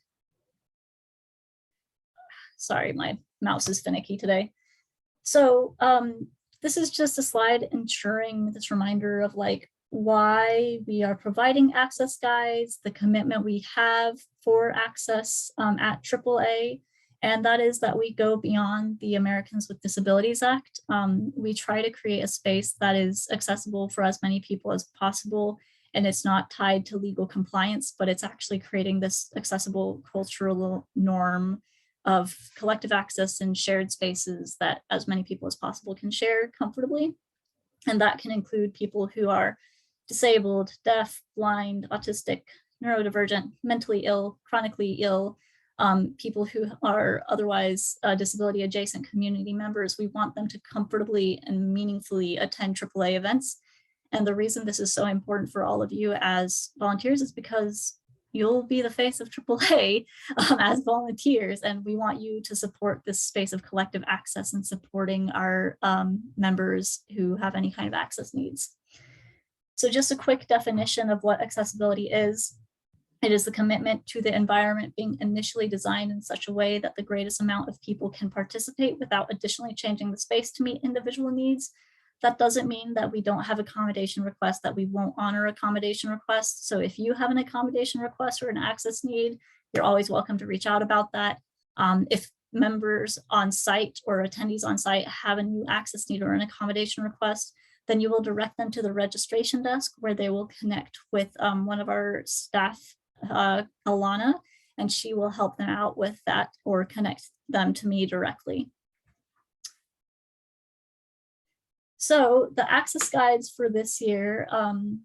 A: Sorry, my mouse is finicky today. So this is just a slide ensuring this reminder of like why we are providing access guides, the commitment we have for access at AAA, and that is that we go beyond the Americans with Disabilities Act. We try to create a space that is accessible for as many people as possible, and it's not tied to legal compliance, but it's actually creating this accessible cultural norm of collective access and shared spaces that as many people as possible can share comfortably. And that can include people who are disabled, deaf, blind, autistic, neurodivergent, mentally ill, chronically ill, people who are otherwise disability adjacent community members. We want them to comfortably and meaningfully attend AAA events. And the reason this is so important for all of you as volunteers is because you'll be the face of AAA as volunteers, and we want you to support this space of collective access and supporting our members who have any kind of access needs. So just a quick definition of what accessibility is. It is the commitment to the environment being initially designed in such a way that the greatest amount of people can participate without additionally changing the space to meet individual needs. That doesn't mean that we don't have accommodation requests, that we won't honor accommodation requests. So if you have an accommodation request or an access need, you're always welcome to reach out about that. If members on site or attendees on site have a new access need or an accommodation request, then you will direct them to the registration desk where they will connect with one of our staff, Alana, and she will help them out with that or connect them to me directly. So the access guides for this year and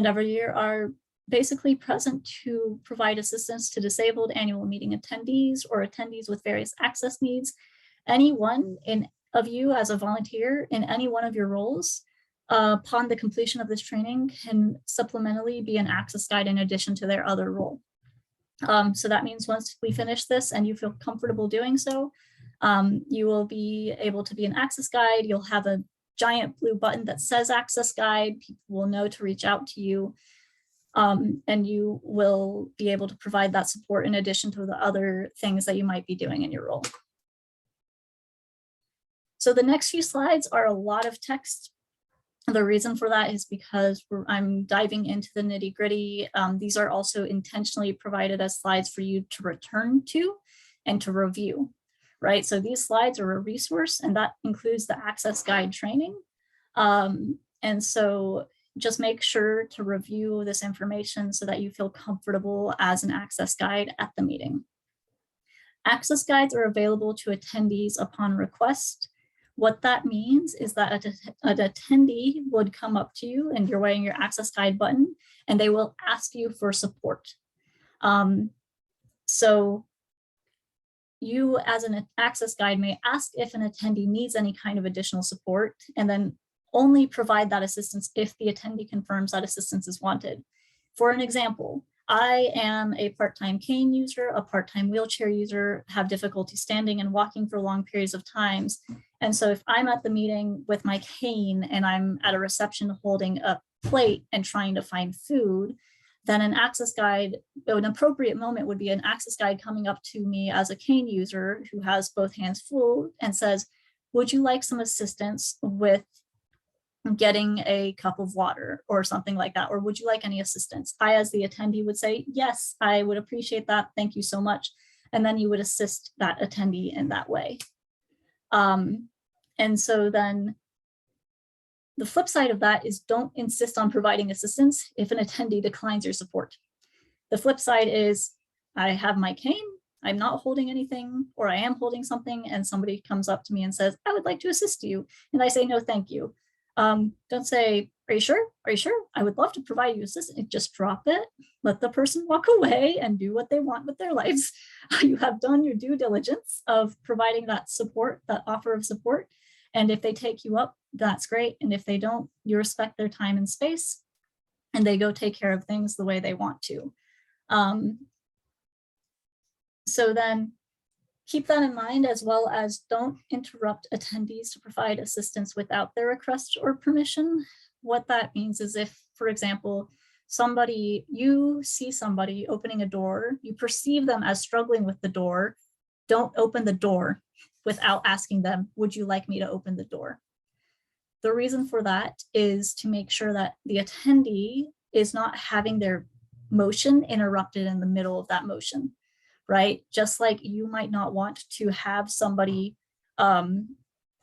A: every year are basically present to provide assistance to disabled annual meeting attendees or attendees with various access needs. Anyone of you as a volunteer in any one of your roles upon the completion of this training can supplementally be an access guide in addition to their other role. So that means once we finish this and you feel comfortable doing so, you will be able to be an access guide. You'll have a giant blue button that says Access Guide. People will know to reach out to you. And you will be able to provide that support in addition to the other things that you might be doing in your role. So the next few slides are a lot of text. The reason for that is because I'm diving into the nitty gritty. These are also intentionally provided as slides for you to return to and to review, right? So these slides are a resource, and that includes the Access Guide training. And so just make sure to review this information so that you feel comfortable as an Access Guide at the meeting. Access Guides are available to attendees upon request. What that means is that an attendee would come up to you and you're wearing your Access Guide button, and they will ask you for support. So you as an Access Guide may ask if an attendee needs any kind of additional support, and then only provide that assistance if the attendee confirms that assistance is wanted. For an example, I am a part-time cane user, a part-time wheelchair user, have difficulty standing and walking for long periods of times. And so if I'm at the meeting with my cane and I'm at a reception holding a plate and trying to find food, then an Access Guide, an appropriate moment would be an Access Guide coming up to me as a cane user who has both hands full and says, would you like some assistance with getting a cup of water or something like that? Or would you like any assistance? I, as the attendee, would say, yes, I would appreciate that. Thank you so much. And then you would assist that attendee in that way. And so then the flip side of that is don't insist on providing assistance if an attendee declines your support. The flip side is I have my cane, I'm not holding anything, or I am holding something, and somebody comes up to me and says, I would like to assist you. And I say, no, thank you. Don't say, are you sure? Are you sure? I would love to provide you assistance. Just drop it, let the person walk away and do what they want with their lives. You have done your due diligence of providing that support, that offer of support. And if they take you up, that's great. And if they don't, you respect their time and space, and they go take care of things the way they want to. So then keep that in mind, as well as don't interrupt attendees to provide assistance without their request or permission. What that means is if, for example, you see somebody opening a door, you perceive them as struggling with the door, don't open the door without asking them, would you like me to open the door? The reason for that is to make sure that the attendee is not having their motion interrupted in the middle of that motion, right? Just like you might not want to have somebody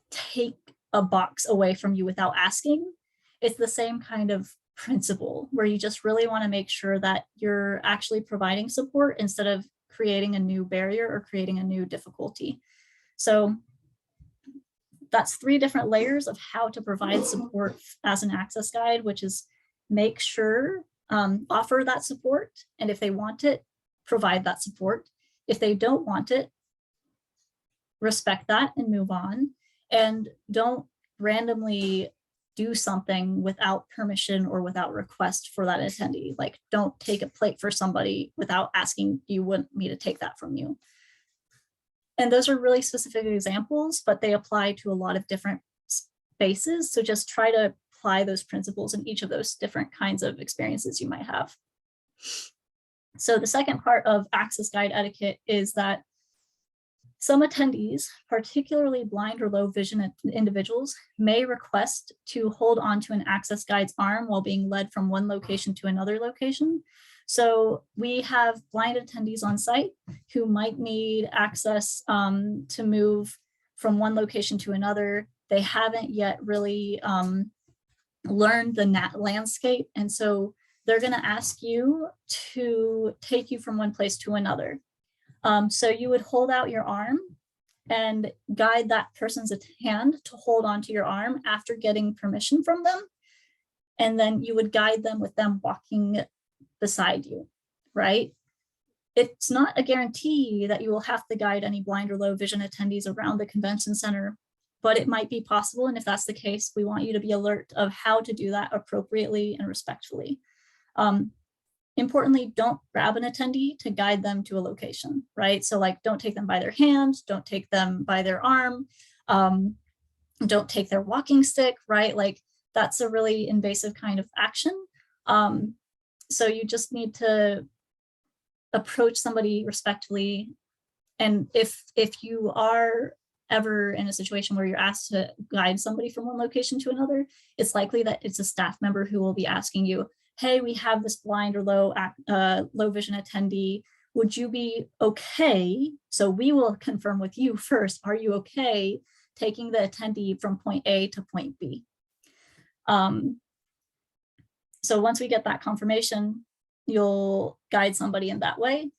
A: take a box away from you without asking. It's the same kind of principle where you just really want to make sure that you're actually providing support instead of creating a new barrier or creating a new difficulty. So that's 3 different layers of how to provide support as an Access Guide, which is make sure, offer that support. And if they want it, provide that support. If they don't want it, respect that and move on. And don't randomly do something without permission or without request for that attendee. Like, don't take a plate for somebody without asking, do you want me to take that from you? And those are really specific examples, but they apply to a lot of different spaces. So just try to apply those principles in each of those different kinds of experiences you might have. So the second part of Access Guide etiquette is that some attendees, particularly blind or low vision individuals, may request to hold on to an Access Guide's arm while being led from one location to another location. So we have blind attendees on site who might need access to move from one location to another. They haven't yet really learned the landscape. And so they're going to ask you to take you from one place to another. So you would hold out your arm and guide that person's hand to hold onto your arm after getting permission from them. And then you would guide them with them walking beside you, right? It's not a guarantee that you will have to guide any blind or low vision attendees around the convention center, but it might be possible. And if that's the case, we want you to be alert of how to do that appropriately and respectfully. Importantly, don't grab an attendee to guide them to a location, right? So like, don't take them by their hand, don't take them by their arm. don't take their walking stick, right? Like that's a really invasive kind of action. So you just need to approach somebody respectfully. And if you are ever in a situation where you're asked to guide somebody from one location to another, it's likely that it's a staff member who will be asking you, hey, we have this blind or low vision attendee. Would you be okay? So we will confirm with you first, are you okay taking the attendee from point A to point B? So once we get that confirmation, you'll guide somebody in that way.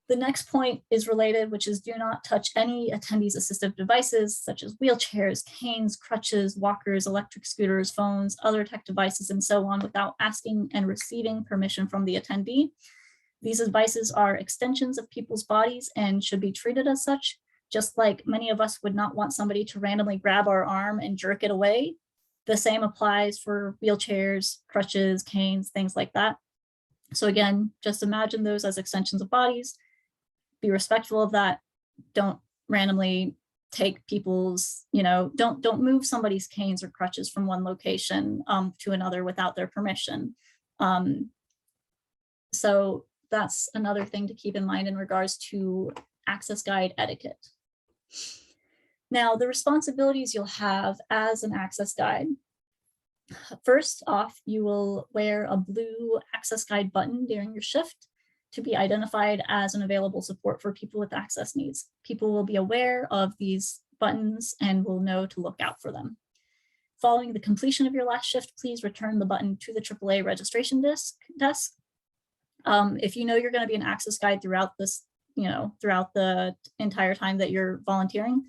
A: The next point is related, which is do not touch any attendees' assistive devices, such as wheelchairs, canes, crutches, walkers, electric scooters, phones, other tech devices, and so on, without asking and receiving permission from the attendee. These devices are extensions of people's bodies and should be treated as such, just like many of us would not want somebody to randomly grab our arm and jerk it away. The same applies for wheelchairs, crutches, canes, things like that. So again, just imagine those as extensions of bodies. Be respectful of that. Don't randomly take people's, don't move somebody's canes or crutches from one location to another without their permission. So that's another thing to keep in mind in regards to access guide etiquette. Now, the responsibilities you'll have as an access guide. First off, you will wear a blue access guide button during your shift to be identified as an available support for people with access needs. People will be aware of these buttons and will know to look out for them. Following the completion of your last shift, please return the button to the AAA registration desk. If you know you're going to be an access guide throughout this, throughout the entire time that you're volunteering,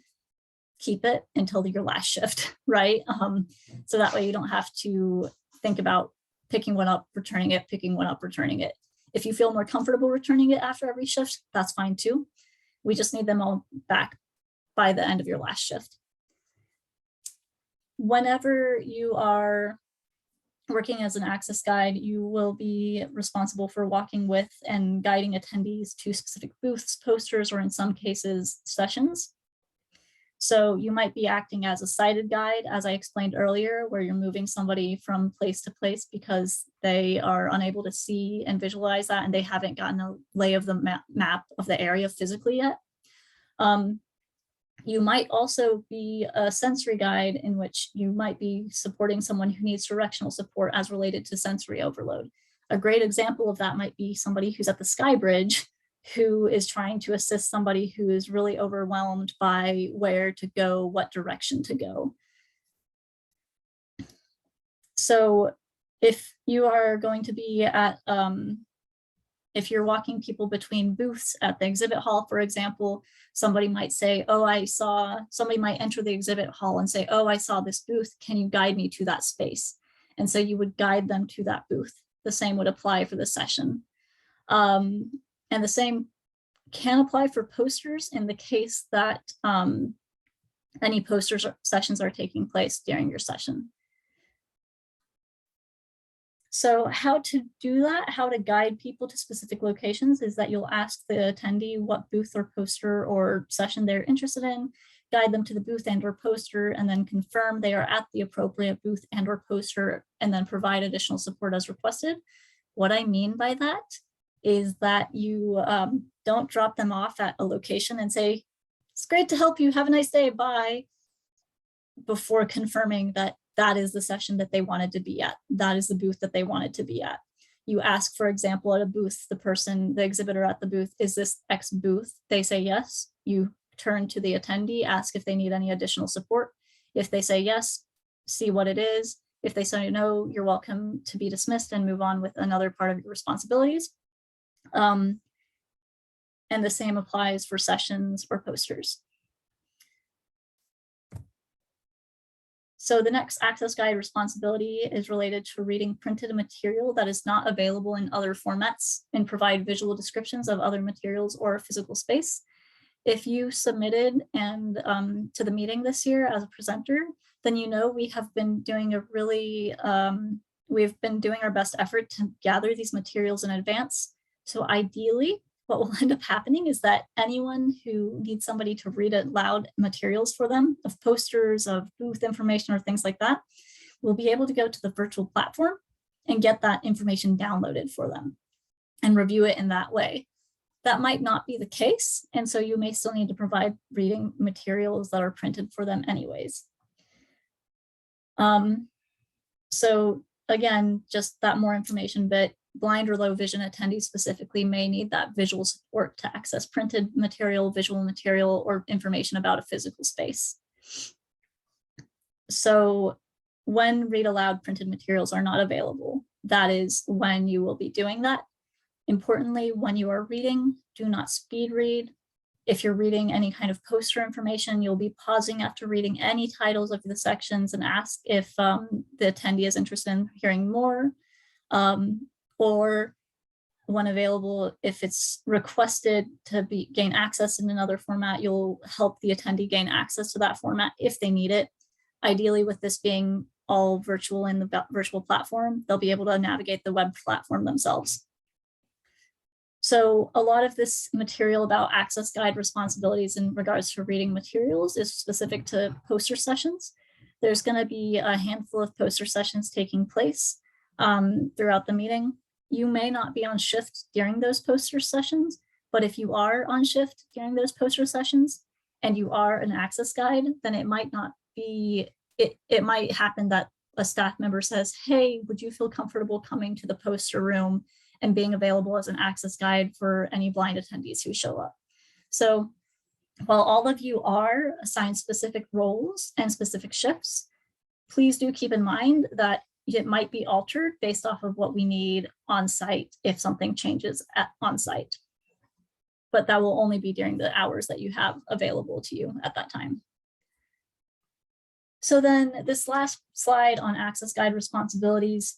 A: keep it until your last shift, right? So that way you don't have to think about picking one up, returning it, picking one up, returning it. If you feel more comfortable returning it after every shift, that's fine too. We just need them all back by the end of your last shift. Whenever you are working as an access guide, you will be responsible for walking with and guiding attendees to specific booths, posters, or in some cases, sessions. So you might be acting as a sighted guide, as I explained earlier, where you're moving somebody from place to place because they are unable to see and visualize that and they haven't gotten a lay of the map of the area physically yet. You might also be a sensory guide in which you might be supporting someone who needs directional support as related to sensory overload. A great example of that might be somebody who's at the Sky Bridge who is trying to assist somebody who is really overwhelmed by where to go, what direction to go. So if you are going to be at, if you're walking people between booths at the exhibit hall, for example, somebody might say, oh, somebody might enter the exhibit hall and say, oh, I saw this booth, can you guide me to that space? And so you would guide them to that booth. The same would apply for the session. And the same can apply for posters in the case that any posters or sessions are taking place during your session. So how to do that, how to guide people to specific locations is that you'll ask the attendee what booth or poster or session they're interested in, guide them to the booth and or poster, and then confirm they are at the appropriate booth and or poster, and then provide additional support as requested. What I mean by that is that you don't drop them off at a location and say, it's great to help you, have a nice day, bye, before confirming that that is the session that they wanted to be at, that is the booth that they wanted to be at. You ask, for example, at a booth, the exhibitor at the booth, is this X booth? They say yes. You turn to the attendee, ask if they need any additional support. If they say yes, see what it is. If they say no, you're welcome to be dismissed and move on with another part of your responsibilities. And the same applies for sessions or posters. So the next access guide responsibility is related to reading printed material that is not available in other formats and provide visual descriptions of other materials or physical space. If you submitted to the meeting this year as a presenter, then you know we have been doing we've been doing our best effort to gather these materials in advance. So ideally, what will end up happening is that anyone who needs somebody to read aloud materials for them, of posters, of booth information, or things like that, will be able to go to the virtual platform and get that information downloaded for them and review it in that way. That might not be the case, and so you may still need to provide reading materials that are printed for them anyways. So again, just that more information, but blind or low vision attendees specifically may need that visual support to access printed material, visual material, or information about a physical space. So when read aloud printed materials are not available, that is when you will be doing that. Importantly, when you are reading, do not speed read. If you're reading any kind of poster information, you'll be pausing after reading any titles of the sections and ask if the attendee is interested in hearing more. Or when available, if it's requested to gain access in another format, you'll help the attendee gain access to that format if they need it. Ideally, with this being all virtual in the virtual platform, they'll be able to navigate the web platform themselves. So a lot of this material about access guide responsibilities in regards to reading materials is specific to poster sessions. There's going to be a handful of poster sessions taking place throughout the meeting. You may not be on shift during those poster sessions, but if you are on shift during those poster sessions and you are an access guide, then it might not be, it might happen that a staff member says, hey, would you feel comfortable coming to the poster room and being available as an access guide for any blind attendees who show up. So while all of you are assigned specific roles and specific shifts, please do keep in mind that it might be altered based off of what we need on site if something changes on site. But that will only be during the hours that you have available to you at that time. So then this last slide on access guide responsibilities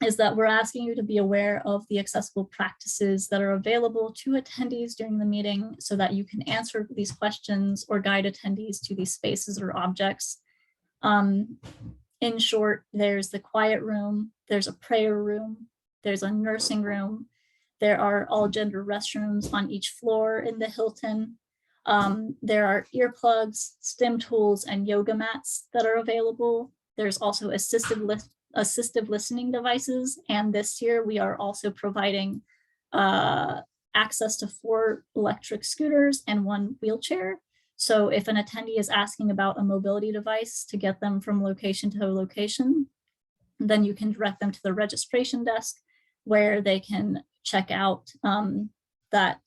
A: is that we're asking you to be aware of the accessible practices that are available to attendees during the meeting so that you can answer these questions or guide attendees to these spaces or objects. In short, there's the quiet room, there's a prayer room, there's a nursing room, there are all gender restrooms on each floor in the Hilton. There are earplugs, stim tools, and yoga mats that are available. There's also assistive listening devices, and this year we are also providing access to 4 electric scooters and 1 wheelchair. So if an attendee is asking about a mobility device to get them from location to location, then you can direct them to the registration desk where they can check out that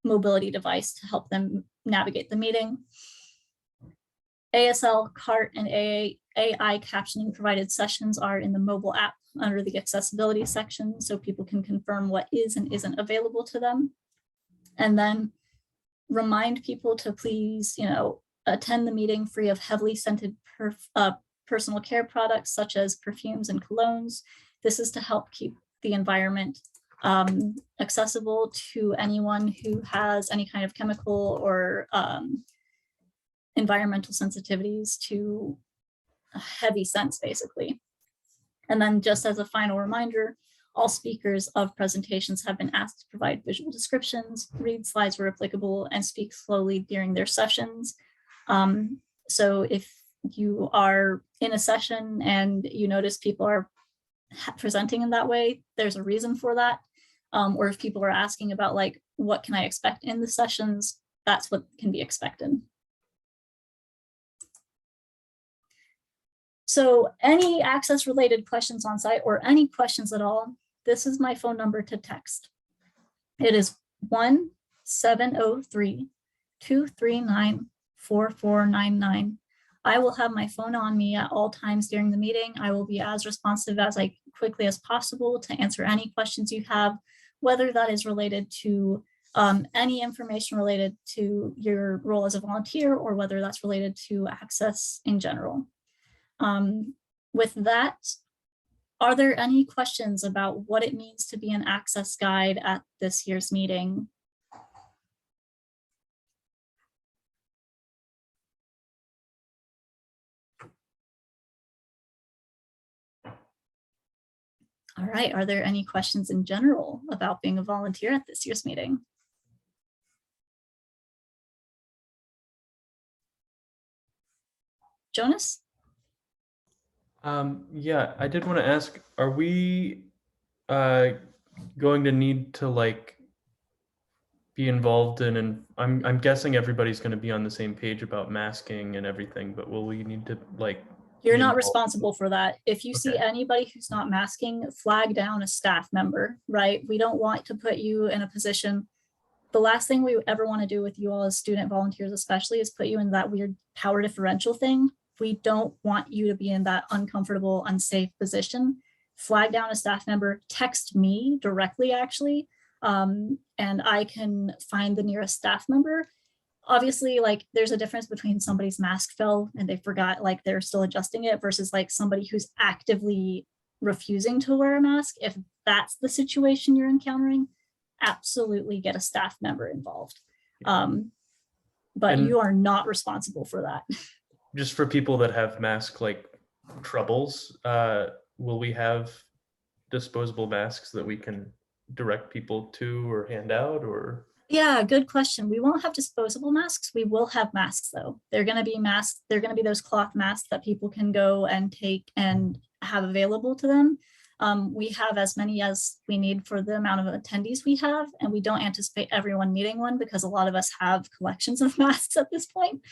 A: mobility device to help them navigate the meeting. ASL, CART, and AI captioning provided sessions are in the mobile app under the accessibility section, so people can confirm what is and isn't available to them. And then remind people to please, attend the meeting free of heavily scented personal care products such as perfumes and colognes. This is to help keep the environment accessible to anyone who has any kind of chemical or environmental sensitivities to heavy scents, basically. And then just as a final reminder, all speakers of presentations have been asked to provide visual descriptions, read slides where applicable, and speak slowly during their sessions. So if you are in a session and you notice people are presenting in that way, there's a reason for that. Or if people are asking about like, what can I expect in the sessions, that's what can be expected. So any access related questions on site or any questions at all, this is my phone number to text. It is 1-703-239-4499. I will have my phone on me at all times during the meeting. I will be as responsive as quickly as possible to answer any questions you have, whether that is related to any information related to your role as a volunteer or whether that's related to access in general. With that, are there any questions about what it means to be an access guide at this year's meeting? All right, are there any questions in general about being a volunteer at this year's meeting? Jonas?
F: Yeah, I did want to ask, are we going to need to like be involved in, and I'm guessing everybody's going to be on the same page about masking and everything, but will we need to like
A: You're
F: be
A: not
F: involved?
A: responsible for that. If you see
F: Okay.
A: anybody who's not masking, flag down a staff member, right? We don't want to put you in a position. The last thing we ever want to do with you all as student volunteers, especially, is put you in that weird power differential thing. We don't want you to be in that uncomfortable, unsafe position. Flag down a staff member, text me directly, actually, and I can find the nearest staff member. Obviously, like, there's a difference between somebody's mask fell and they forgot, like, they're still adjusting it, versus like somebody who's actively refusing to wear a mask. If that's the situation you're encountering, absolutely get a staff member involved. But
F: And-
A: you are not responsible for that.
F: Just for people that have mask like troubles, will we have disposable masks that we can direct people to or hand out, or?
A: Yeah, good question. We won't have disposable masks. We will have masks though. They're going to be masks. They're going to be those cloth masks that people can go and take and have available to them. We have as many as we need for the amount of attendees we have, and we don't anticipate everyone needing one because a lot of us have collections of masks at this point.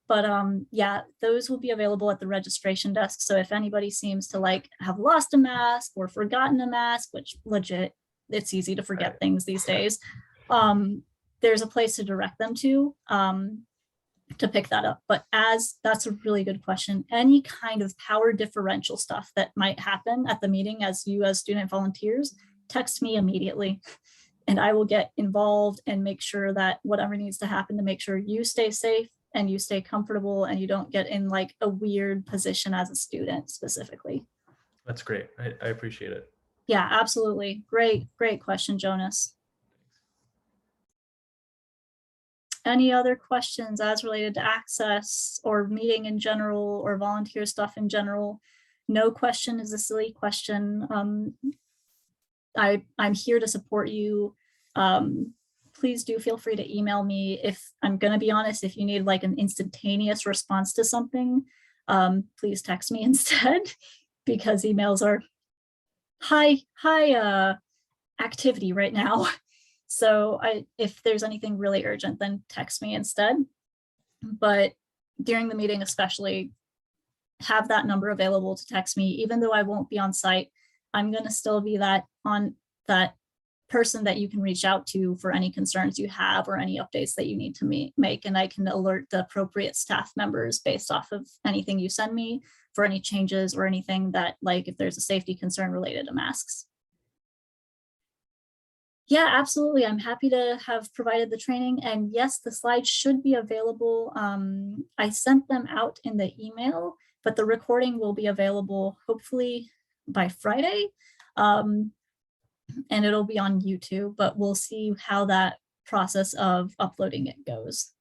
A: But yeah, those will be available at the registration desk. So if anybody seems to like have lost a mask or forgotten a mask, which legit, it's easy to forget
F: Right.
A: things these days, there's a place to direct them to pick that up. But that's a really good question. Any kind of power differential stuff that might happen at the meeting as student volunteers, text me immediately and I will get involved and make sure that whatever needs to happen to make sure you stay safe and you stay comfortable and you don't get in like a weird position as a student specifically.
F: That's great. I appreciate it.
A: Yeah, absolutely. Great question, Jonas. Any other questions as related to access or meeting in general or volunteer stuff in general? No question is a silly question. I'm here to support you. Please do feel free to email me. If I'm going to be honest, if you need like an instantaneous response to something, please text me instead, because emails are high activity right now. So if there's anything really urgent, then text me instead. But during the meeting, especially, have that number available to text me. Even though I won't be on site, I'm going to still be that person that you can reach out to for any concerns you have or any updates that you need to make. And I can alert the appropriate staff members based off of anything you send me for any changes or anything that, like, if there's a safety concern related to masks. Yeah, absolutely. I'm happy to have provided the training. And yes, the slides should be available. I sent them out in the email, but the recording will be available hopefully by Friday. And it'll be on YouTube, but we'll see how that process of uploading it goes.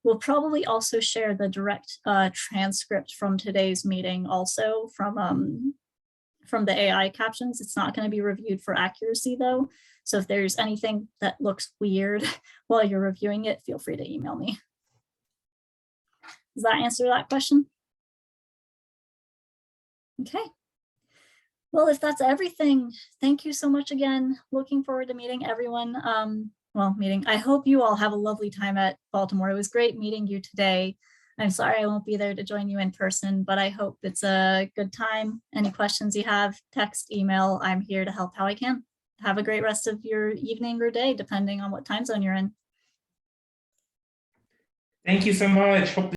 A: We'll probably also share the direct transcript from today's meeting also from the AI captions. It's not going to be reviewed for accuracy though. So if there's anything that looks weird while you're reviewing it, feel free to email me. Does that answer that question? Okay. Well, if that's everything, thank you so much again. Looking forward to meeting everyone. I hope you all have a lovely time at Baltimore. It was great meeting you today. I'm sorry I won't be there to join you in person, but I hope it's a good time. Any questions you have, text, email. I'm here to help how I can. Have a great rest of your evening or day, depending on what time zone you're in.
E: Thank you so much. Hope